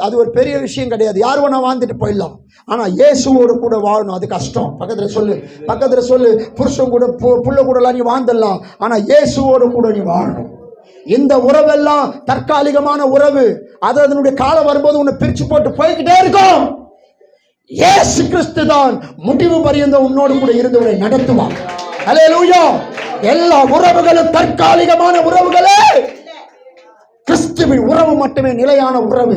அது ஒரு பெரிய விஷயம் கிடையாது. யார் வேணா வாழ்ந்துட்டு போயிடலாம். ஆனா இயேசுவோடு கூட வாழணும், அது கஷ்டம். பக்கத்துல சொல்லு, பக்கத்துல சொல்லு. புருஷன் கூட புள்ள கூட எல்லாம் நீ வாழ்ந்துடலாம், ஆனா இயேசுவோடு கூட நீ வாழணும். இந்த உறவெல்லாம் தற்காலிகமான உறவு. அது அதனுடைய காலம் வரும்போது உன்னை பிரிச்சு போட்டு போய்கிட்டே இருக்கும். இயேசு கிறிஸ்து தான் முடிவு பரியந்தம் உன்னோடு கூட இருந்து உன்னை நடத்துவார். அல்லேலூயா. எல்லா உறவுகளும் தற்காலிகமான உறவுகளே. கிறிஸ்துவின் உறவு மட்டுமே நிலையான உறவு.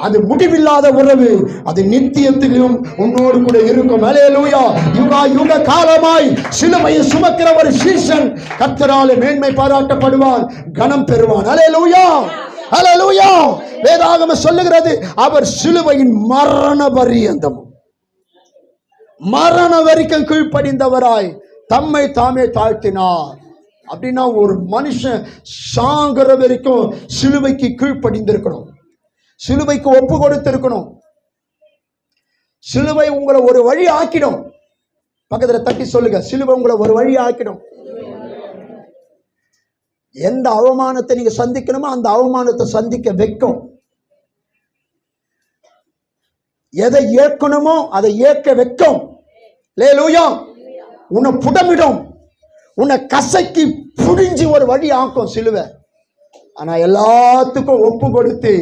அது முடிவில்லாத உறவு. அது நித்தியத்திலும் உன்னோடு கூட இருக்கும். அல்லேலூயா. யுகா யுக காலமாய் சிலுவையை சுமக்கிற ஒரு சீஷன் கர்த்தரால் மேன்மை பாராட்டப்படுவான், கனம் பெறுவான். அல்லேலூயா. அல்லேலூயா. வேதாகமம் சொல்லுகிறது, அவர் சிலுவையின் மரண பரியந்தம், மரண வரைக்கும் கீழ்ப்படிந்தவராய் தம்மை தாமே தாழ்த்தினார். அப்படின்னா ஒரு மனுஷன் சாகிற வரைக்கும் சிலுவைக்கு கீழ்ப்படிந்திருக்கணும், சிலுவைக்கு ஒப்பு கொடுத்திருக்கணும். சிலுவை உங்களை ஒரு வழி ஆக்கிடும். பக்கத்துல தட்டி சொல்லுங்க, சிலுவை உங்களை ஒரு வழி ஆக்கிடும். எந்த அவமானத்தை நீங்க சந்திக்கணுமோ அந்த அவமானத்தை சந்திக்க வைக்கும். எதை ஏற்கணுமோ அதை ஏற்க வைக்கும். அல்லேலூயா. உன்னை புடமிடும், உன்னை கசக்கி புடிஞ்சு ஒரு வழி ஆக்கும் சிலுவை. ஆனா எல்லாத்துக்கும் ஒப்பு கொடுத்து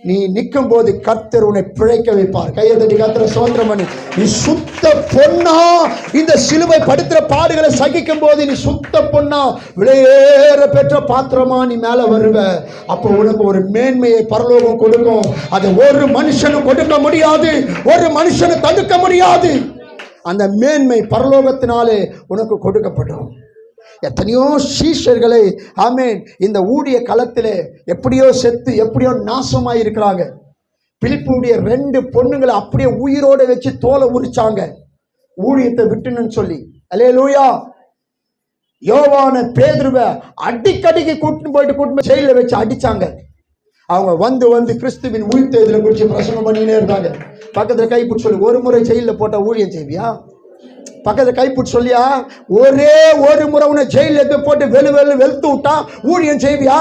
நீ நிற்கும் போது கர்த்தர் உன்னை பிழைக்க வைப்பார். கையெழுத்தி கர்த்தரை ஸ்தோத்திரம் பண்ணு. நீ சுத்த பொண்ணா இந்த சிலுவை படுத்துற பாடுகளை சகிக்கும் போது நீ சுத்த பொண்ணா விலையேற பெற்ற பாத்திரமா நீ மேல வருவ. அப்போ உனக்கு ஒரு மேன்மையை பரலோகம் கொடுக்கும். அதை ஒரு மனுஷனும் கொடுக்க முடியாது, ஒரு மனுஷனும் தடுக்க முடியாது. அந்த மேன்மை பரலோகத்தினாலே உனக்கு கொடுக்கப்படும். எத்தனையோ சீஷர்களை ஆமென் இந்த ஊழிய களத்திலே எப்படியோ செத்து எப்படியோ நாசமாய் இருக்கிறாங்க. பிலிப்புடைய 2 பொண்ணுங்களை அப்படியே உயிரோட வச்சு தோலை உரிச்சாங்க ஊழியத்தை விட்டுன்னு சொல்லி. அல்லேலூயா. யோவான பேதுருவை அடிக்கடிக்கு கூட்டிட்டு ஜெயில வச்சு அடிச்சாங்க. அவங்க வந்து கிறிஸ்துவின் உயிர்த்தெழுதலை குறித்து பிரசங்கம் பண்ணினே இருந்தாங்க. பக்கத்துல கைப்பிடி சொல்லி, ஒரு முறை ஜெயில போட்டா ஊழியம் செய்வியா? பக்கத்தில் கைப்பிட்டு சொல்லியா? ஒரே ஒரு முறை உன்னை ஜெயில போட்டு வெளுத்து விட்டா ஊழியம் செய்வியா?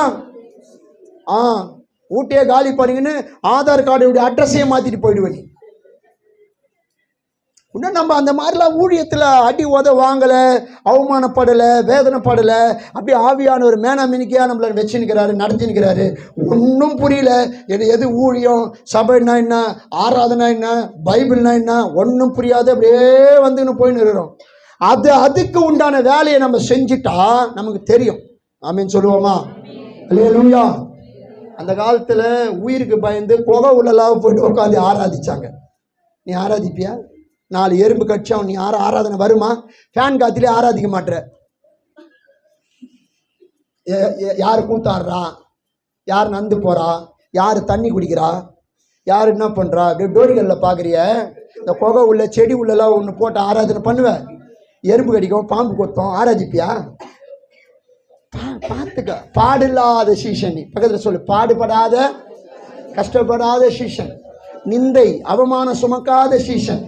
ஊட்டியே காலி பண்ணீங்கன்னு ஆதார் கார்டு அட்ரஸையே மாத்திட்டு போயிடுவேன். இன்னும் நம்ம அந்த மாதிரிலாம் ஊழியத்தில் அடி உத வாங்கலை, அவமானப்படலை, வேதனைப்படலை. அப்படியே ஆவியான ஒரு மேனாமினிக்கையாக நம்மளை வச்சு நிற்கிறாரு, நடத்தி நிற்கிறாரு. ஒன்றும் புரியல. எது ஊழியம், சபைன்னா என்ன, ஆராதனா என்ன, பைபிள்னா என்ன, ஒன்றும் புரியாது. அப்படியே வந்துன்னு போயின்னு இருக்கிறோம். அதுக்கு உண்டான வேலையை நம்ம செஞ்சுட்டா நமக்கு தெரியும். ஆமீன் சொல்லுவோமா? அல்லேலூயா. அந்த காலத்தில் உயிருக்கு பயந்து புகை உள்ளலாம் போயிட்டு உட்காந்து ஆராதிச்சாங்க. நீ ஆராதிப்பியா? 4 எறும்பு கட்சம் நீ ஆராதனை வருமா? ஃபேன் காத்திலே ஆராதிக்க மாட்டேற. யார் கூத்தாடுறா, யார் நந்து போறா, யார் தண்ணி குடிக்கிறா, யார் என்ன பண்றா, அப்படியே டோரிகளில் பார்க்குறிய. இந்த புகை உள்ள செடி உள்ளலாம் ஒன்று போட்டு ஆராதனை பண்ணுவேன். எறும்பு கடிக்கும், பாம்பு கொத்தும், ஆராதிப்பியா? பார்த்துக்க. பாடில்லாத சீசன். பக்கத்தில் சொல்லு, பாடுபடாத கஷ்டப்படாத சீசன், நிந்தை அவமானம் சுமக்காத சீசன்.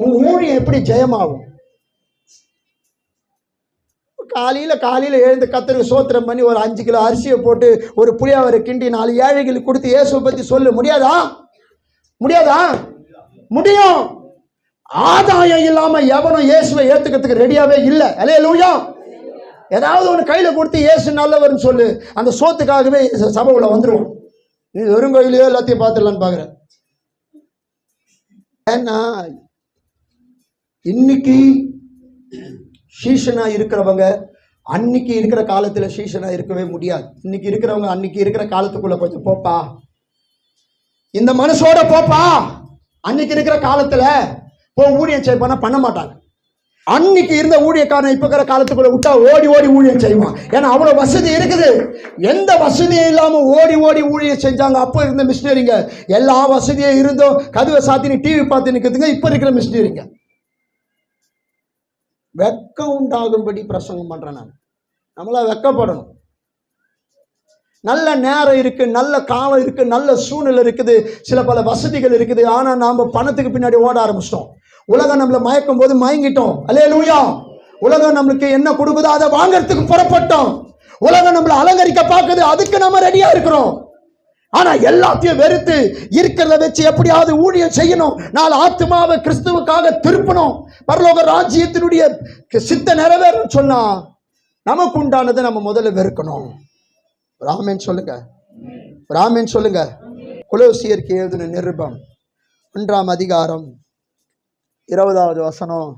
உன் ஊழியம் எப்படி ஜெயமாகும்? காலையில் எழுந்து கர்த்தருக்கு சோத்திரம் பண்ணி ஒரு 5 கிலோ அரிசியை போட்டு ஒரு புளியாவரை கிண்டி 4 ஏழைகளுக்கு கொடுத்து இயேசுவை பற்றி சொல்லு. முடியாதா? முடியும். ஆதாயம் இல்லாம எவனும் இயேசுவை ஏத்துக்கிறதுக்கு ரெடியாவே இல்லை. அல்லேலூயா. ஏதாவது ஒன்று கையில் கொடுத்து இயேசு நல்லவர்னு சொல்லு, அந்த சோத்துக்காகவே சபைக்குள்ள வந்துடுவோம். நீ வெறும் கோயிலையோ எல்லாத்தையும் பார்த்துடலான்னு பார்க்குற. ஏன்னா இன்னைக்கு சீசனா இருக்கிறவங்க அன்னைக்கு இருக்கிற காலத்துல சீசனா இருக்கவே முடியாது. இன்னைக்கு இருக்கிறவங்க அன்னைக்கு இருக்கிற காலத்துக்குள்ள கொஞ்சம் போப்பா, இந்த மனசோட போப்பா. அன்னைக்கு இருக்கிற காலத்துல ஊழியம் செய்வானா பண்ண மாட்டாங்க. அன்னைக்கு இருந்த ஊழியக்காரன் இப்ப இருக்கிற காலத்துக்குள்ள விட்டா ஓடி ஊழியம் செய்வான். ஏன்னா அவ்வளவு வசதி இருக்குது. எந்த வசதியும் இல்லாம ஓடி ஊழியம் செஞ்சாங்க அப்போ இருந்த மிஷினரிங்க. எல்லா வசதியும் இருந்தோம், கதவை சாத்தினி டிவி பார்த்து நிற்கிறதுங்க இப்ப இருக்கிற மிஷினரிங்க. வெக்கம் உண்டாகும்படி பிரசங்கம் பண்றேன் நான். நம்மளா வெக்கப்படணும். நல்ல நேரம் இருக்கு, நல்ல காலம் இருக்கு, நல்ல சூழ்நிலை இருக்குது, சில பல வசதிகள் இருக்குது. ஆனா நாம பணத்துக்கு பின்னாடி ஓட ஆரம்பிச்சிட்டோம். உலகம் நம்மளை மயக்கும் போது மயங்கிட்டோம். அல்லேலூயா. உலகம் நம்மளுக்கு என்ன கொடுக்குதோ அதை வாங்கறதுக்கு புறப்பட்டோம். உலகம் நம்மளை அலங்கரிக்க பார்க்குது, அதுக்கு நம்ம ரெடியா இருக்கிறோம். ஆனா எல்லாத்தையும் வெறுத்து இருக்கிறத வச்சு எப்படியாவது ஊழியம் செய்யணும், 4 ஆத்துமாவை கிறிஸ்துவுக்காக திருப்பணும், பரலோக ராஜ்யத்தினுடைய சித்த நிறைவேறும் சொன்னா நமக்கு உண்டானதை நம்ம முதல்ல வெறுக்கணும். ராமேன் சொல்லுங்க. கொலோசியருக்கு எழுதின நிருபம் 1ஆம் அதிகாரம் 20வது வசனம்.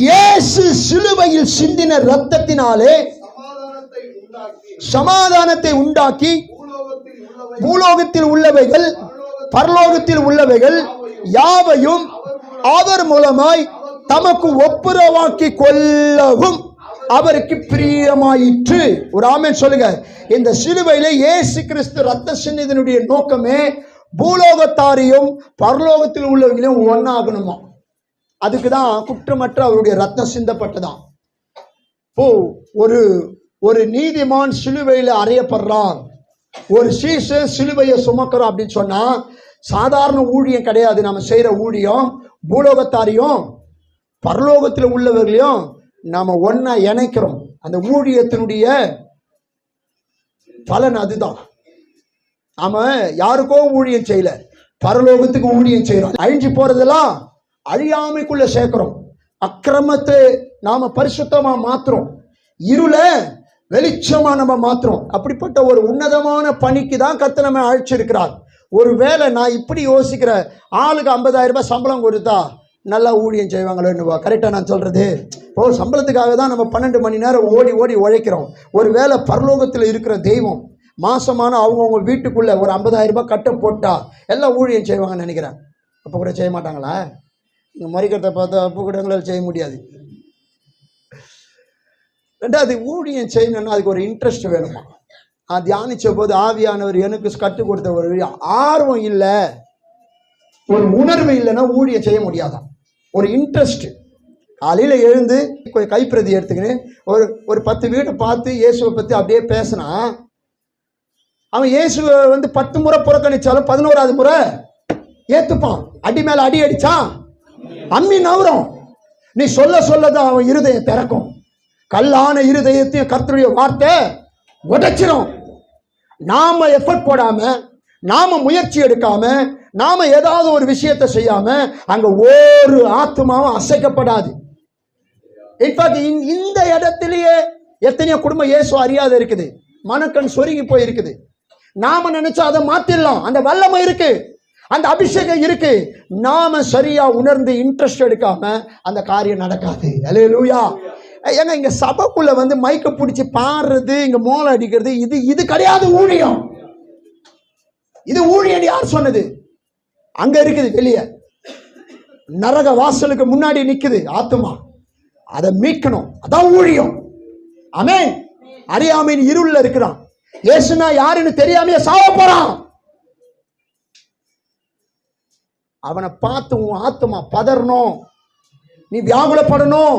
இயேசு சிலுவையில் சிந்தின இரத்தத்தினாலே சமாதானத்தை உண்டாக்கி பூலோகத்தில் உள்ளவைகள் பரலோகத்தில் உள்ளவைகள் யாவையும் அவர் மூலமாய் தமக்கு ஒப்புரவாக்கி கொள்ளவும் அவருக்கு பிரியமாயிற்று. ஒரு ஆமென் சொல்லுங்க. இந்த சிலுவையில இயேசு கிறிஸ்து ரத்த சிந்தினுடைய நோக்கமே பூலோகத்தாரையும் பரலோகத்தில் உள்ளவங்களையும் ஒன்னாகணுமா. அதுக்குதான் குற்றமற்ற அவருடைய ரத்தம் சிந்தப்பட்டதான். ஒரு நீதிமான் சிலுவையில அறையப்படுறான், ஒரு சீசன் சிலுவையை சுமக்கிறோம் அப்படின்னு சொன்னா சாதாரண ஊழியம் கிடையாது. நம்ம செய்யற ஊழியம் பூலோகத்தாரையும் பரலோகத்தில் உள்ளவர்களையும் நாம ஒன்னா இணைக்கிறோம். அந்த ஊழியத்தினுடைய பலன் அதுதான். நாம யாருக்கோ ஊழியம் செய்யல, பரலோகத்துக்கு ஊழியம் செய்யறோம். அழிஞ்சு போறதெல்லாம் அழியாமைக்குள்ள சேர்க்கிறோம். அக்கிரமத்தை நாம பரிசுத்தமா மாத்துறோம், இருள வெளிச்சமா நம்ம மாத்துறோம். அப்படிப்பட்ட ஒரு உன்னதமான பணிக்கு தான் கர்த்தர் நம்ம அழைச்சிருக்கிறார். ஒருவேளை நான் இப்படி யோசிக்கிற, ஆளுக்கு 50,000 ரூபாய் சம்பளம் கொடுத்தா நல்லா ஊழியம் செய்வாங்களோ? கரெக்டா நான் சொல்றது? இப்போ சம்பளத்துக்காக தான் நம்ம 12 மணி நேரம் ஓடி ஓடி உழைக்கிறோம். ஒருவேளை பரலோகத்தில் இருக்கிற தெய்வம் மாசமான அவங்கவுங்க வீட்டுக்குள்ள ஒரு 50,000 ரூபாய் கட்ட போட்டா எல்லாம் ஊழியம் செய்வாங்கன்னு நினைக்கிறேன். அப்போ கூட செய்ய மாட்டாங்களா? நீங்க மறிக்கிறத பார்த்தா அப்போ கூட எங்களால் செய்ய முடியாது. ரெண்டாவது, ஊழியம் செய்யணும்னா அதுக்கு ஒரு இன்ட்ரெஸ்ட் வேணுமா? நான் தியானிச்ச போது ஆவியானவர் எனக்கு கற்றுக் கொடுத்த ஒரு ஆர்வம் இல்லை, ஒரு உணர்வு இல்லைன்னா ஊழியம் செய்ய முடியாதான். ஒரு இன்ட்ரெஸ்ட். காலையில் எழுந்து கைப்பிரதி எடுத்துக்கின்னு ஒரு 10 வீட்டை பார்த்து இயேசுவை பற்றி அப்படியே பேசினா, அவன் இயேசுவை 10 முறை புறக்கணிச்சாலும் 11வது முறை ஏற்றுப்பான். அடி மேலே அடி அடிச்சான் அம்மி நவரும். நீ சொல்ல சொல்லதான் அவன் இருதயம் திறக்கும். கல்லான இருதயத்தையும் கர்த்தருடைய வார்த்தை உடைச்சிரும். நாம எஃபர்ட் போடாம, நாம முயற்சி எடுக்காம, நாம ஏதாவது ஒரு விஷயத்தை செய்யாம அங்க ஒரு ஆத்மாவும் அசைக்கப்படாது. இன்ஃபேக்ட் இந்த இடத்திலேயே எத்தனையோ குடும்பம் இயேசு அறியாத இருக்குது, மனக்கண் சொருகி போய் இருக்குது. நாம நினைச்சா அதை மாத்திடலாம். அந்த வல்லமை இருக்கு, அந்த அபிஷேகம் இருக்கு. நாம சரியா உணர்ந்து இன்ட்ரெஸ்ட் எடுக்காம அந்த காரியம் நடக்காது. அல்லேலூயா. ஏங்க இங்க சபைக்குள்ள மைக்க பிடிச்சி பாடுறது, இங்க மோளை அடிக்கிறது, இது கிடையாது ஊழியம். இது ஊழியம் யார் சொன்னது? அங்க இருக்குது வெளியே, நரக வாசலுக்கு முன்னாடி நிக்குது ஆத்துமா. அதை மீட்கணும், அதான் ஊழியம். ஆமென். அறியாமையின் இருள்ல இருக்கிறான். இயேசுனா யாருன்னு தெரியாமையே சாவ போறான். அவனை பார்த்து உன் ஆத்துமா பதறணும், நீ வியாகுலப்படணும்.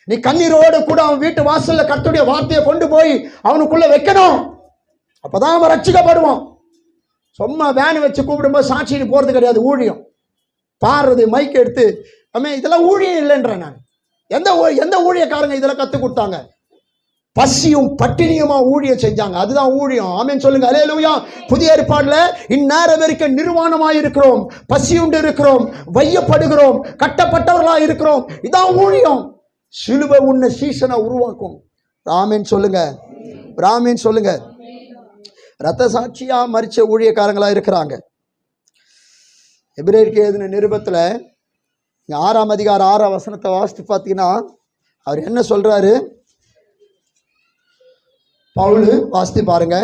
நீ கண்ணீரோடு கூட அவன் வீட்டு வாசல்ல கர்த்தருடைய வார்த்தையை கொண்டு போய் அவனுக்குள்ள வைக்கணும். அப்பதான் அவன் ரட்சிக்கப்படுவான். சும்மா வேன் வச்சு கூப்பிடும்போது சாட்சிக்கு போறது கிடையாது ஊழியம். பாடுறது, மைக் எடுத்து, இதெல்லாம் ஊழியம் இல்லைன்ற நான். எந்த ஊழியக்காரங்க இதெல்லாம் கற்றுக் கொடுத்தாங்க? பசியும் பட்டினியுமா ஊழியம் செஞ்சாங்க, அதுதான் ஊழியம். ஆமென் சொல்லுங்க. அல்லேலூயா. புதிய ஏற்பாடுல இந்நேரம் வரைக்கும் நிர்வாணமாய் இருக்கிறோம், பசியுண்டு இருக்கிறோம், வையப்படுகிறோம், கட்டப்பட்டவர்களா இருக்கிறோம். இதான் ஊழியம். சிலுவை உன்னை சீசனை உருவாக்கும். ஆமென் சொல்லுங்க. ஆமென் சொல்லுங்க. ரத்த சாட்சியா மரிச்ச ஊழியக்காரங்களா இருக்கிறாங்க. எபிரேயருக்கு எழுதின நிருபத்துல 6ஆம் அதிகாரம் 6ஆம் வசனத்தை வாசித்து பார்த்தீங்கன்னா அவர் என்ன சொல்றாரு? பவுல் வாசித்து பாருங்க.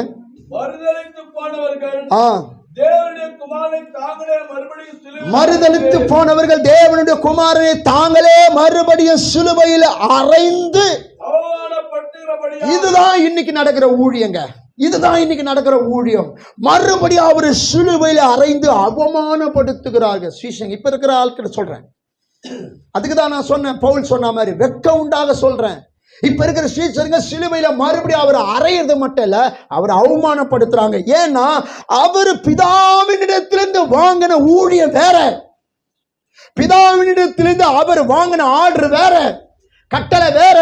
மறுதலித்து போனவர்கள் தேவனுடைய குமாரனை தாங்களே மறுபடியும் சிலுவையில் அறைந்து, இதுதான் இன்னைக்கு நடக்கிற ஊழியங்க. இதுதான் இன்னைக்கு நடக்கிற ஊழியம். மறுபடியும் அவர் சிலுவையில் அறைந்து அவமானப்படுத்துகிறார்கள். சீசன் இப்ப இருக்கிற ஆட்கள் சொல்றேன், அதுக்கு தான் நான் சொன்னேன், பவுல் சொன்ன மாதிரி வெட்க உண்டாக சொல்றேன். இப்ப இருக்கிற சீசருங்க சிலுவையில மறுபடியும் அவர் அறையிறது மட்டும் இல்ல, அவர் அவமானப்படுத்துறாங்க. ஏன்னா அவர் பிதாவினிடத்திலிருந்து வாங்கின ஊழியம் வேற, பிதாவினிடத்திலிருந்து அவர் வாங்கின ஆர்டர் வேற, கட்டளை வேற.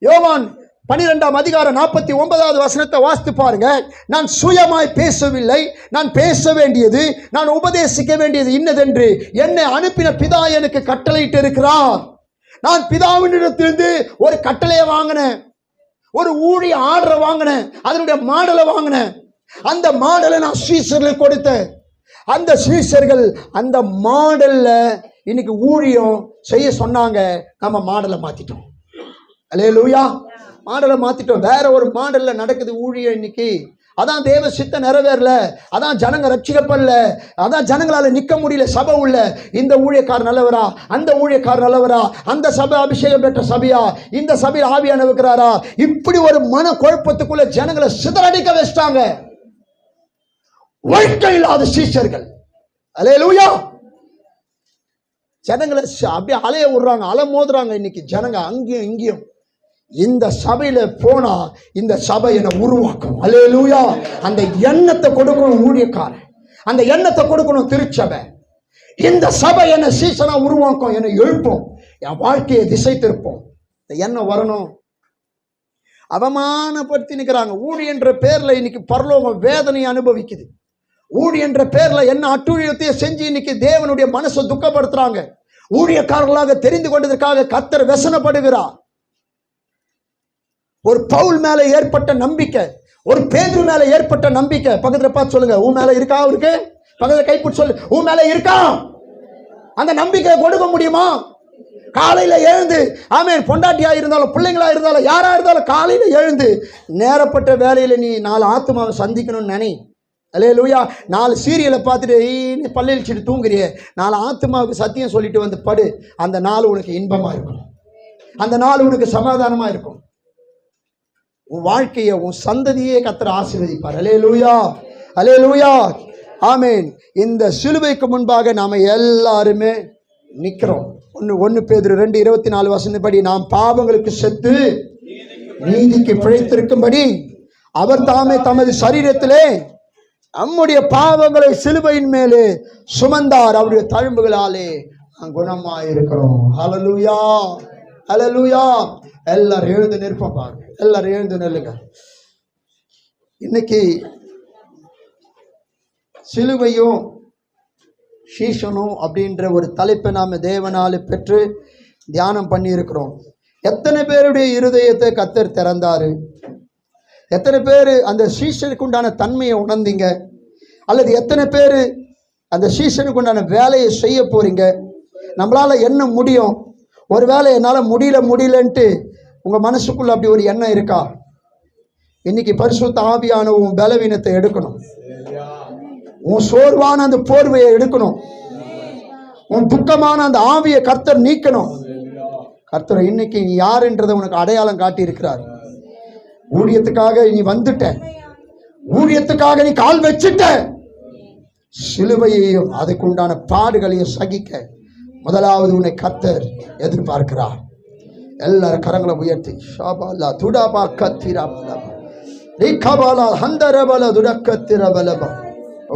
யோவான் 12ஆம் அதிகாரம் 49வது வசனத்தை வாசித்து பாருங்க. நான் சுயமாய் பேசவில்லை, நான் பேச வேண்டியது, நான் உபதேசிக்க வேண்டியது இன்னதென்று என்னை அனுப்பின பிதா எனக்கு கட்டளையிட்டு இருக்கிறார். நான் பிதாவினிடத்திலிருந்து ஒரு கட்டளையை வாங்கினேன், ஒரு ஊழிய ஆர்டரை வாங்கினேன், அதனுடைய மாடலை வாங்கினேன். அந்த மாடலை நான் சீசர்களுக்கு கொடுத்தேன். அந்த சீசர்கள் அந்த மாடல்ல இன்னைக்கு ஊழியம் செய்ய சொன்னாங்க. நம்ம மாடலை மாத்திட்டோம். அல்லேலூயா. மாடலை மாத்திட்டோம். வேற ஒரு மாடல்ல நடக்குது ஊழியம் இன்னைக்கு. அதான் தேவ சித்த நிறைவேறல, அதான் ஜனங்க ரட்சிக்கப்படல, அதான் ஜனங்களால நிக்க முடியல. சபை உள்ள இந்த ஊழியக்கார் நல்லவரா, அந்த ஊழியக்கார் நல்லவரா, அந்த சபை அபிஷேகம் பெற்ற சபையா, இந்த சபையில் ஆவியான இருக்கிறாரா, இப்படி ஒரு மன குழப்பத்துக்குள்ள ஜனங்களை சிதறடிக்க வச்சிட்டாங்க. வாழ்க்கை இல்லாத சீஷர்கள். அல்லேலூயா. ஜனங்களை அப்படியே அலைய விடுறாங்க, அலை மோதுறாங்க இன்னைக்கு ஜனங்க அங்கேயும் இங்கேயும். இந்த சபையில போனா இந்த சபை என்னை உருவாக்கும். அல்லேலூயா. அந்த எண்ணத்தை கொடுக்கணும் ஊழியக்காரன், அந்த எண்ணத்தை கொடுக்கணும் திருச்சபை. இந்த சபை என்னை சீசனா உருவாக்கும், என்னை எழுப்பும், என் வாழ்க்கையை திசை திருப்போம். இந்த எண்ணம் வரணும். அவமானப்படுத்தி நிற்கிறாங்க. ஊழியன்ற பேர்ல இன்னைக்கு பரலோகம் வேதனை அனுபவிக்குது. ஊழியன்ற பேர்ல என்ன அட்டுழியத்தையே செஞ்சு இன்னைக்கு தேவனுடைய மனசை துக்கப்படுத்துறாங்க. ஊழியக்காரர்களாக தெரிந்து கொண்டதற்காக கர்த்தர் வெசனப்படுகிறார். ஒரு பவுல் மேல ஏற்பட்ட நம்பிக்கை, ஒரு பேதுரு மேல ஏற்பட்ட நம்பிக்கை. பக்கத்துல பார்த்து சொல்லுங்க, உன் மேல இருக்கா? அவருக்கு பக்கத்துல கைப்பிட்டு சொல்லு, உன் மேல இருக்கா? அந்த நம்பிக்கையை கொடுக்க முடியுமா? காலையில எழுந்து, ஆமென், பொண்டாட்டியா இருந்தாலும் பிள்ளைங்களா இருந்தாலும் யாரா இருந்தாலும் காலையில எழுந்து நேரப்பட்ட வேலையில நீ 4 ஆத்துமாவை சந்திக்கணும்னு நினை. அல்லேலூயா. 4 சீரியலை பார்த்துட்டு பல்லிழிச்சிட்டு தூங்குறிய, 4 ஆத்துமாவுக்கு சத்தியம் சொல்லிட்டு வந்து படு. அந்த நாள் உனக்கு இன்பமா இருக்கும், அந்த நாள் உனக்கு சமாதானமா இருக்கும். உன் வாழ்க்கையை, உன் சந்ததியே கர்த்தர் ஆசீர்வதிப்பார். அல்லேலூயா, அல்லேலூயா, ஆமென். இந்த சிலுவைக்கு முன்பாக நாம எல்லாருமே நிற்கிறோம். 1 பேதுரு 2:24 வசனப்படி, நாம் பாவங்களுக்கு செத்து நீதிக்கு பிழைத்திருக்கும்படி அவர் தாமே தமது சரீரத்திலே நம்முடைய பாவங்களை சிலுவையின் மேலே சுமந்தார். அவருடைய தழும்புகளாலே நாம் குணமாயிருக்கிறோம். ஹல்லேலூயா, ஹல்லேலூயா. எல்லாரும் எழுந்து நிற்போம் பாருங்க, எல்லாரும் எழுந்து நில்லுங்க. இன்னைக்கு சிலுவையும் சீஷனும் அப்படின்ற ஒரு தலைப்பை நாம் தேவனால பெற்று தியானம் பண்ணி இருக்கிறோம். எத்தனை பேருடைய இருதயத்தை கர்த்தர் திறந்தாரு? எத்தனை பேர் அந்த சீஷனுக்கு உண்டான தன்மையை உணர்ந்தீங்க? அல்லது எத்தனை பேர் அந்த சீஷனுக்கு உண்டான வேலையை செய்ய போறீங்க? நம்மளால என்ன முடியும்? ஒரு வேலை என்னால் முடியலன்ட்டு உங்க மனசுக்குள்ள அப்படி ஒரு எண்ணம் இருக்கா? இன்னைக்கு பரிசுத்த ஆவியான உன் பலவீனத்தை எடுக்கணும், உன் சோர்வான அந்த போர்வையை எடுக்கணும், உன் துக்கமான அந்த ஆவியை கர்த்தர் நீக்கணும். கர்த்தர் இன்னைக்கு நீ யாருன்றதை உனக்கு அடையாளம் காட்டி இருக்கிறார். ஊழியத்துக்காக நீ வந்துட்ட, ஊழியத்துக்காக நீ கால் வச்சுட்ட, சிலுவையையும் அதுக்குண்டான பாடுகளையும் சகிக்க முதலாவது உன்னை கர்த்தர் எதிர்பார்க்கிறார். எல்லாரும் கரங்களை உயர்த்தி ஷாபாலா துடாபா கத்திரபல ரிகபாலா ஹந்தரபல துடக்கத்திரபலப.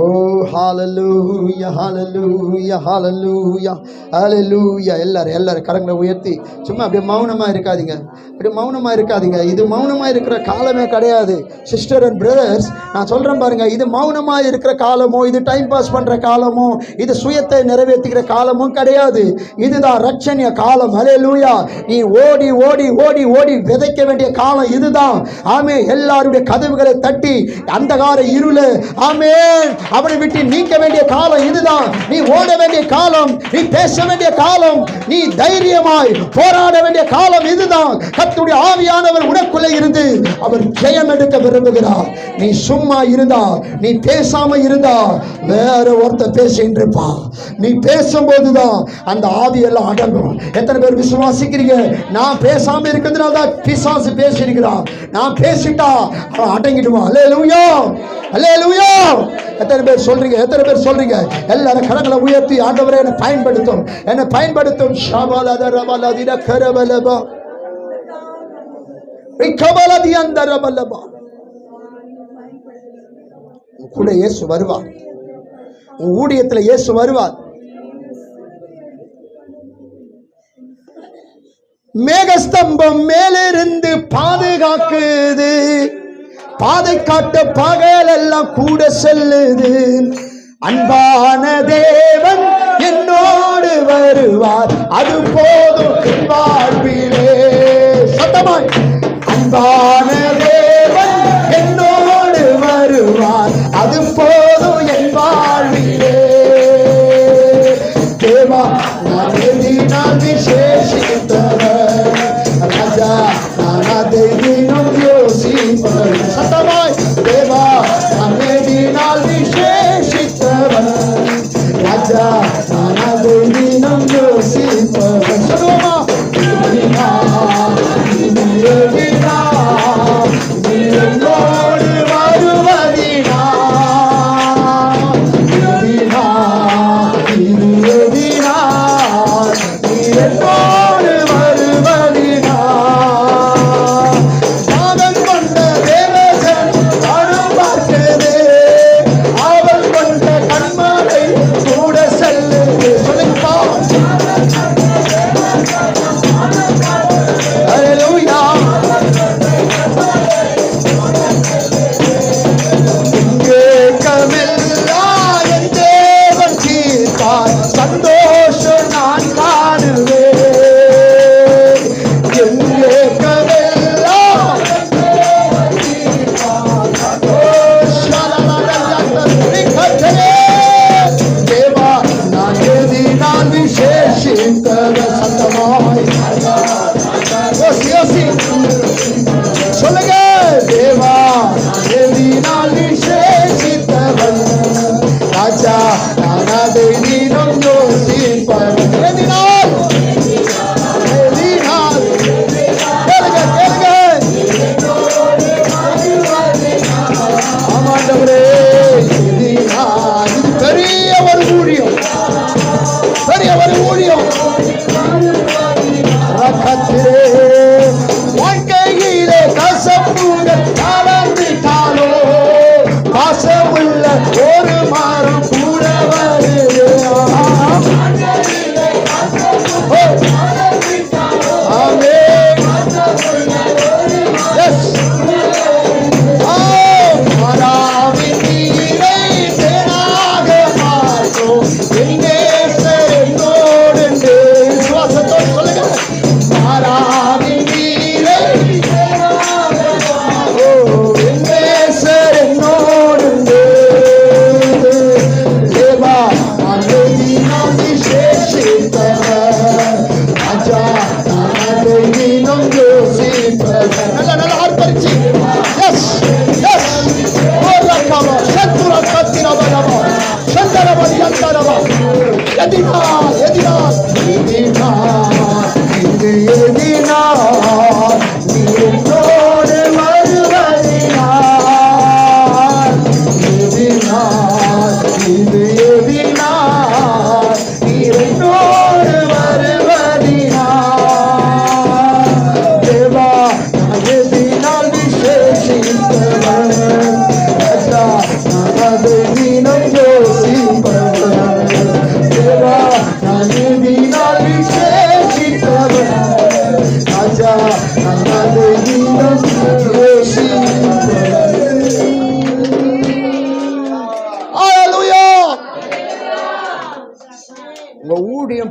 ஓ ஹalleluya, ஹalleluya, ஹalleluya, ஹalleluya. எல்லாரும் கரங்களை உயர்த்தி சும்மா அப்படியே மௌனமா இருக்காதீங்க, அப்படியே மௌனமா இருக்காதீங்க. இது மௌனமா இருக்கிற காலமே கிடையாது சிஸ்டர் அண்ட் பிரதர்ஸ். நான் சொல்றேன் பாருங்க, இது மௌனமா இருக்கிற காலமோ, இது டைம் பாஸ் பண்ற காலமோ, இது சுயத்தை நிறைவேற்றுகிற காலமும் கிடையாது. இதுதான் ரட்சணிய காலம். ஹல்லேலூயா. நீ ஓடி ஓடி ஓடி ஓடி விதைக்க வேண்டிய காலம் இதுதான். ஆமே. எல்லாருடைய கதவுகளை தட்டி அந்தகார இருளு, ஆமென், அவனை விட்டு நீக்க வேண்டிய காலம் இதுதான். நீ ஓட வேண்டிய காலம், நீ பேச வேண்டிய காலம், நீ தைரியமாய் போராட வேண்டிய காலம் இதுதான். கர்த்தருடைய ஆவியானவர் உனக்குள்ளே இருந்து அவர் ஜெயம் எடுக்க விரும்புகிறார். நீ சும்மா இருந்தா, நீ பேசாம இருந்தா வேற ஒருத்தர் பேசிட்டு இருப்பா. நீ பேசும்போதுதான் அந்த ஆவியெல்லாம் அடங்கும். எத்தனை பேர் விசுவாசிக்கிறீங்க? நான் பேசாம இருக்கிறதுனால தான் பிசாசு பேசியிருக்கிறான். நான் பேசிட்டா அவன் அடங்கிடுவான். அல்லேலூயா, அல்லேலூயா. எத்தனை பேர் சொல்றீங்க? எத்தனை பேர் சொல்றீங்க? எல்லாரும் கரங்களை உயர்த்தி, ஆண்டவரே என்னை பயன்படுத்தும், என்னை பயன்படுத்தும். ஷாபாலதரபலதிர கரபலபா ரிகபலதியந்தரபலபா. கூட இயேசு வருவார், உன் ஊழியத்தில் இயேசு வருவார். மேகஸ்தம்பம் மேலிருந்து பாதுகாக்குது, பாதை காட்ட பகல் எல்லாம் கூட செல்லுது. அன்பான தேவன் என்னோடு வருவார், அது போதும் என் வாழ்விலே. சத்தமாய், அன்பான தேவன் என்னோடு வருவார், அது போதும் என் வாழ்விலே. தேவா நான் எழுதினால் விசேஷித்தவர், ராஜா நான் அதை தினம் யோசிப்பவர். சத்தமாய், தேவா நான் எழுதினால் விசேஷித்தவர், ராஜா நான் அதை தினம் யோசிப்பவர். சொல்லுவோமா? கூட செல்ல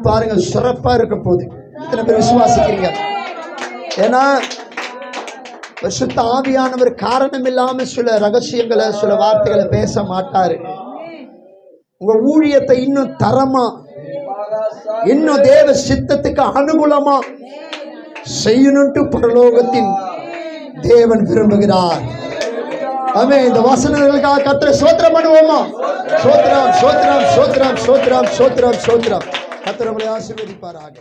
பாருங்க, சிறப்பா இருக்க போகுது. இத்தனை பேர் விசுவாசிக்கிறீங்க? ஏன்னா பரிசுத்த ஆவியானவர் காரணம் இல்லாம சில ரகசியங்களை, சில வார்த்தைகளை பேச மாட்டாரு. உங்க ஊழியத்தை இன்னும் தரமா, இன்னும் தேவ சித்தத்துக்கு அனுகூலமா செய்யணும்ட்டு பரலோகத்தின் தேவன் விரும்புகிறார். ஆமென். இந்த வசனங்களுக்காக கர்த்தரை ஸ்தோத்திரம் பண்ணுவோமா? ஸ்தோத்திரம், ஸ்தோத்திரம், ஸ்தோத்திரம், ஸ்தோத்திரம், ஸ்தோத்திரம், ஸ்தோத்திரம். கர்த்தர் உங்களை ஆசீர்வதிப்பாராக.